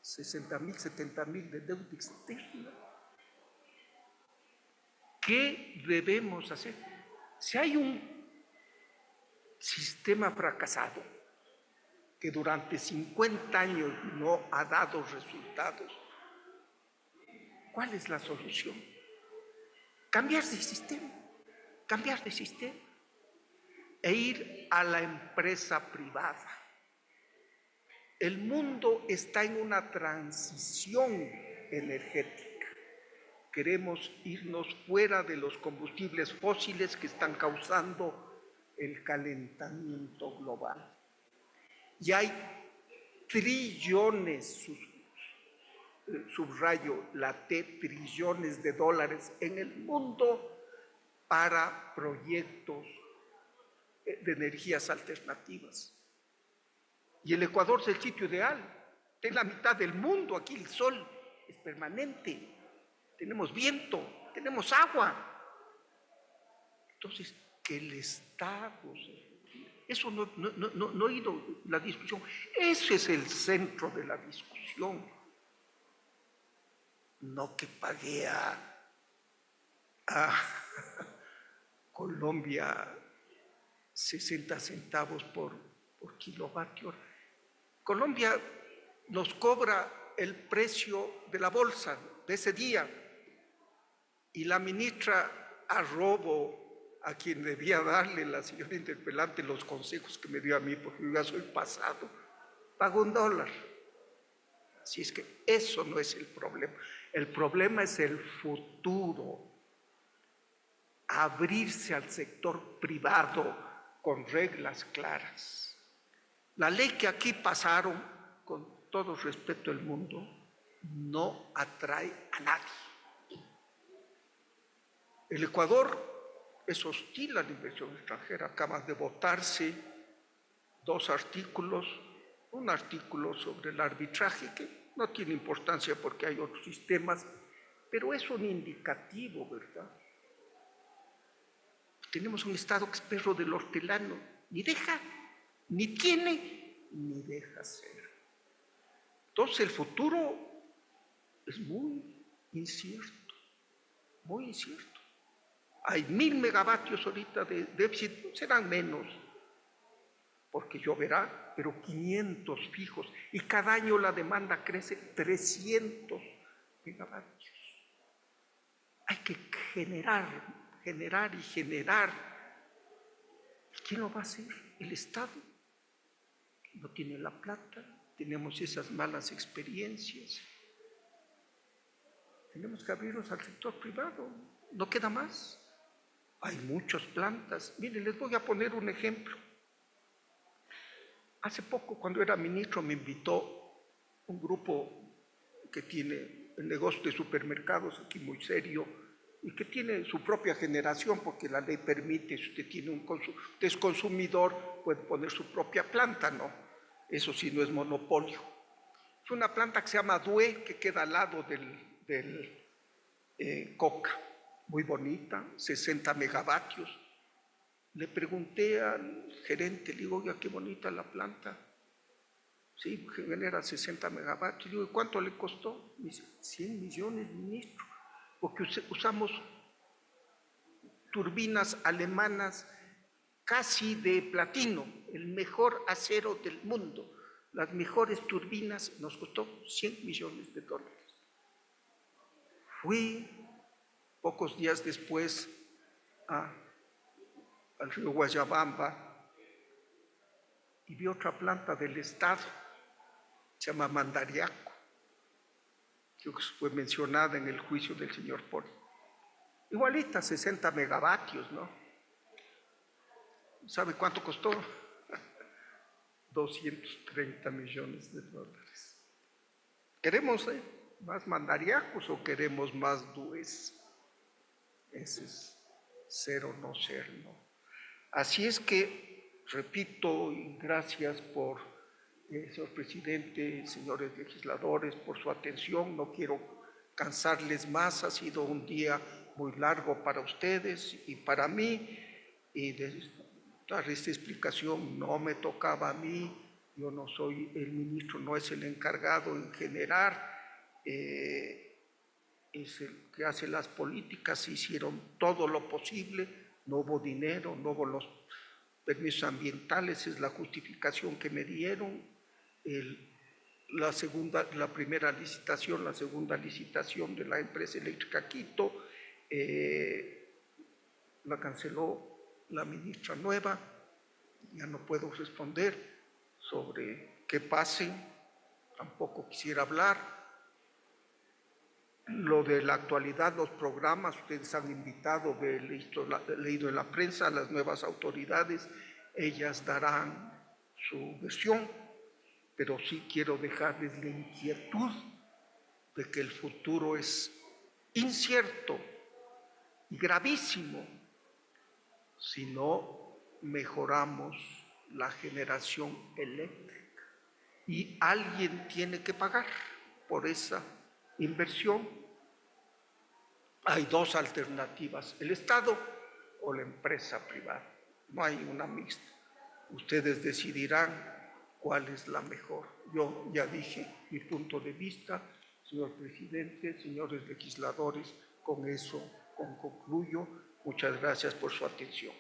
Speaker 2: 60.000, 70.000 de deuda externa. ¿Qué debemos hacer? Si hay un sistema fracasado que durante 50 años no ha dado resultados, ¿cuál es la solución? Cambiar de sistema e ir a la empresa privada. El mundo está en una transición energética. Queremos irnos fuera de los combustibles fósiles que están causando el calentamiento global. Y hay trillones, subrayo la T, trillones de dólares en el mundo para proyectos de energías alternativas. Y el Ecuador es el sitio ideal. En la mitad del mundo, aquí el sol es permanente. Tenemos viento, tenemos agua. Entonces, que el Estado, eso no he oído la discusión. Ese es el centro de la discusión. No que pague a Colombia 60 centavos por kilovatio hora. Colombia nos cobra el precio de la bolsa de ese día. Y la ministra arrobo a quien debía darle, la señora interpelante, los consejos que me dio a mí, porque yo ya soy pasado, pago $1. Así es que eso no es el problema. El problema es el futuro. Abrirse al sector privado con reglas claras. La ley que aquí pasaron, con todo respeto del mundo, no atrae a nadie. El Ecuador es hostil a la inversión extranjera. Acaban de votarse 2 artículos, un artículo sobre el arbitraje que no tiene importancia porque hay otros sistemas, pero es un indicativo, ¿verdad? Tenemos un Estado que es perro del hortelano, ni deja, ni tiene, ni deja ser. Entonces el futuro es muy incierto, muy incierto. Hay 1.000 megavatios ahorita de déficit, serán menos, porque lloverá, pero 500 fijos, y cada año la demanda crece 300 megavatios. Hay que generar. ¿Quién lo va a hacer? El Estado. No tiene la plata, tenemos esas malas experiencias. Tenemos que abrirnos al sector privado, no queda más. Hay muchas plantas. Miren, les voy a poner un ejemplo. Hace poco, cuando era ministro, me invitó un grupo que tiene el negocio de supermercados aquí muy serio y que tiene su propia generación, porque la ley permite, si usted tiene usted es consumidor, puede poner su propia planta, ¿no? Eso sí no es monopolio. Es una planta que se llama Due, que queda al lado del Coca, muy bonita, 60 megavatios. Le pregunté al gerente, le digo, oiga, qué bonita la planta. Sí, genera 60 megavatios. Digo, ¿y cuánto le costó? Me dice, 100 millones, ministro, porque usamos turbinas alemanas casi de platino, el mejor acero del mundo. Las mejores turbinas nos costó 100 millones de dólares. Fui pocos días después al río Guayabamba y vi otra planta del Estado, se llama Mandariaco, creo que fue mencionada en el juicio del señor Poli. Igualita, 60 megavatios, ¿no? ¿Sabe cuánto costó? 230 millones de dólares. ¿Queremos más Mandariacos o queremos más Dues? Ese es ser o no ser, ¿no? Así es que, repito, y gracias por, señor presidente, señores legisladores, por su atención. No quiero cansarles más, ha sido un día muy largo para ustedes y para mí, y dar esta explicación no me tocaba a mí, yo no soy el ministro, no es el encargado en generar, es el que hace las políticas. Hicieron todo lo posible, no hubo dinero, no hubo los permisos ambientales, es la justificación que me dieron. La primera licitación, la segunda licitación de la empresa eléctrica Quito, la canceló la ministra nueva. Ya no puedo responder sobre qué pase, tampoco quisiera hablar. Lo de la actualidad, los programas, ustedes han invitado, he leído en la prensa, a las nuevas autoridades, ellas darán su versión, pero sí quiero dejarles la inquietud de que el futuro es incierto y gravísimo si no mejoramos la generación eléctrica, y alguien tiene que pagar por esa inversión. Hay dos alternativas, el Estado o la empresa privada, no hay una mixta. Ustedes decidirán cuál es la mejor. Yo ya dije mi punto de vista, señor presidente, señores legisladores, con eso concluyo. Muchas gracias por su atención.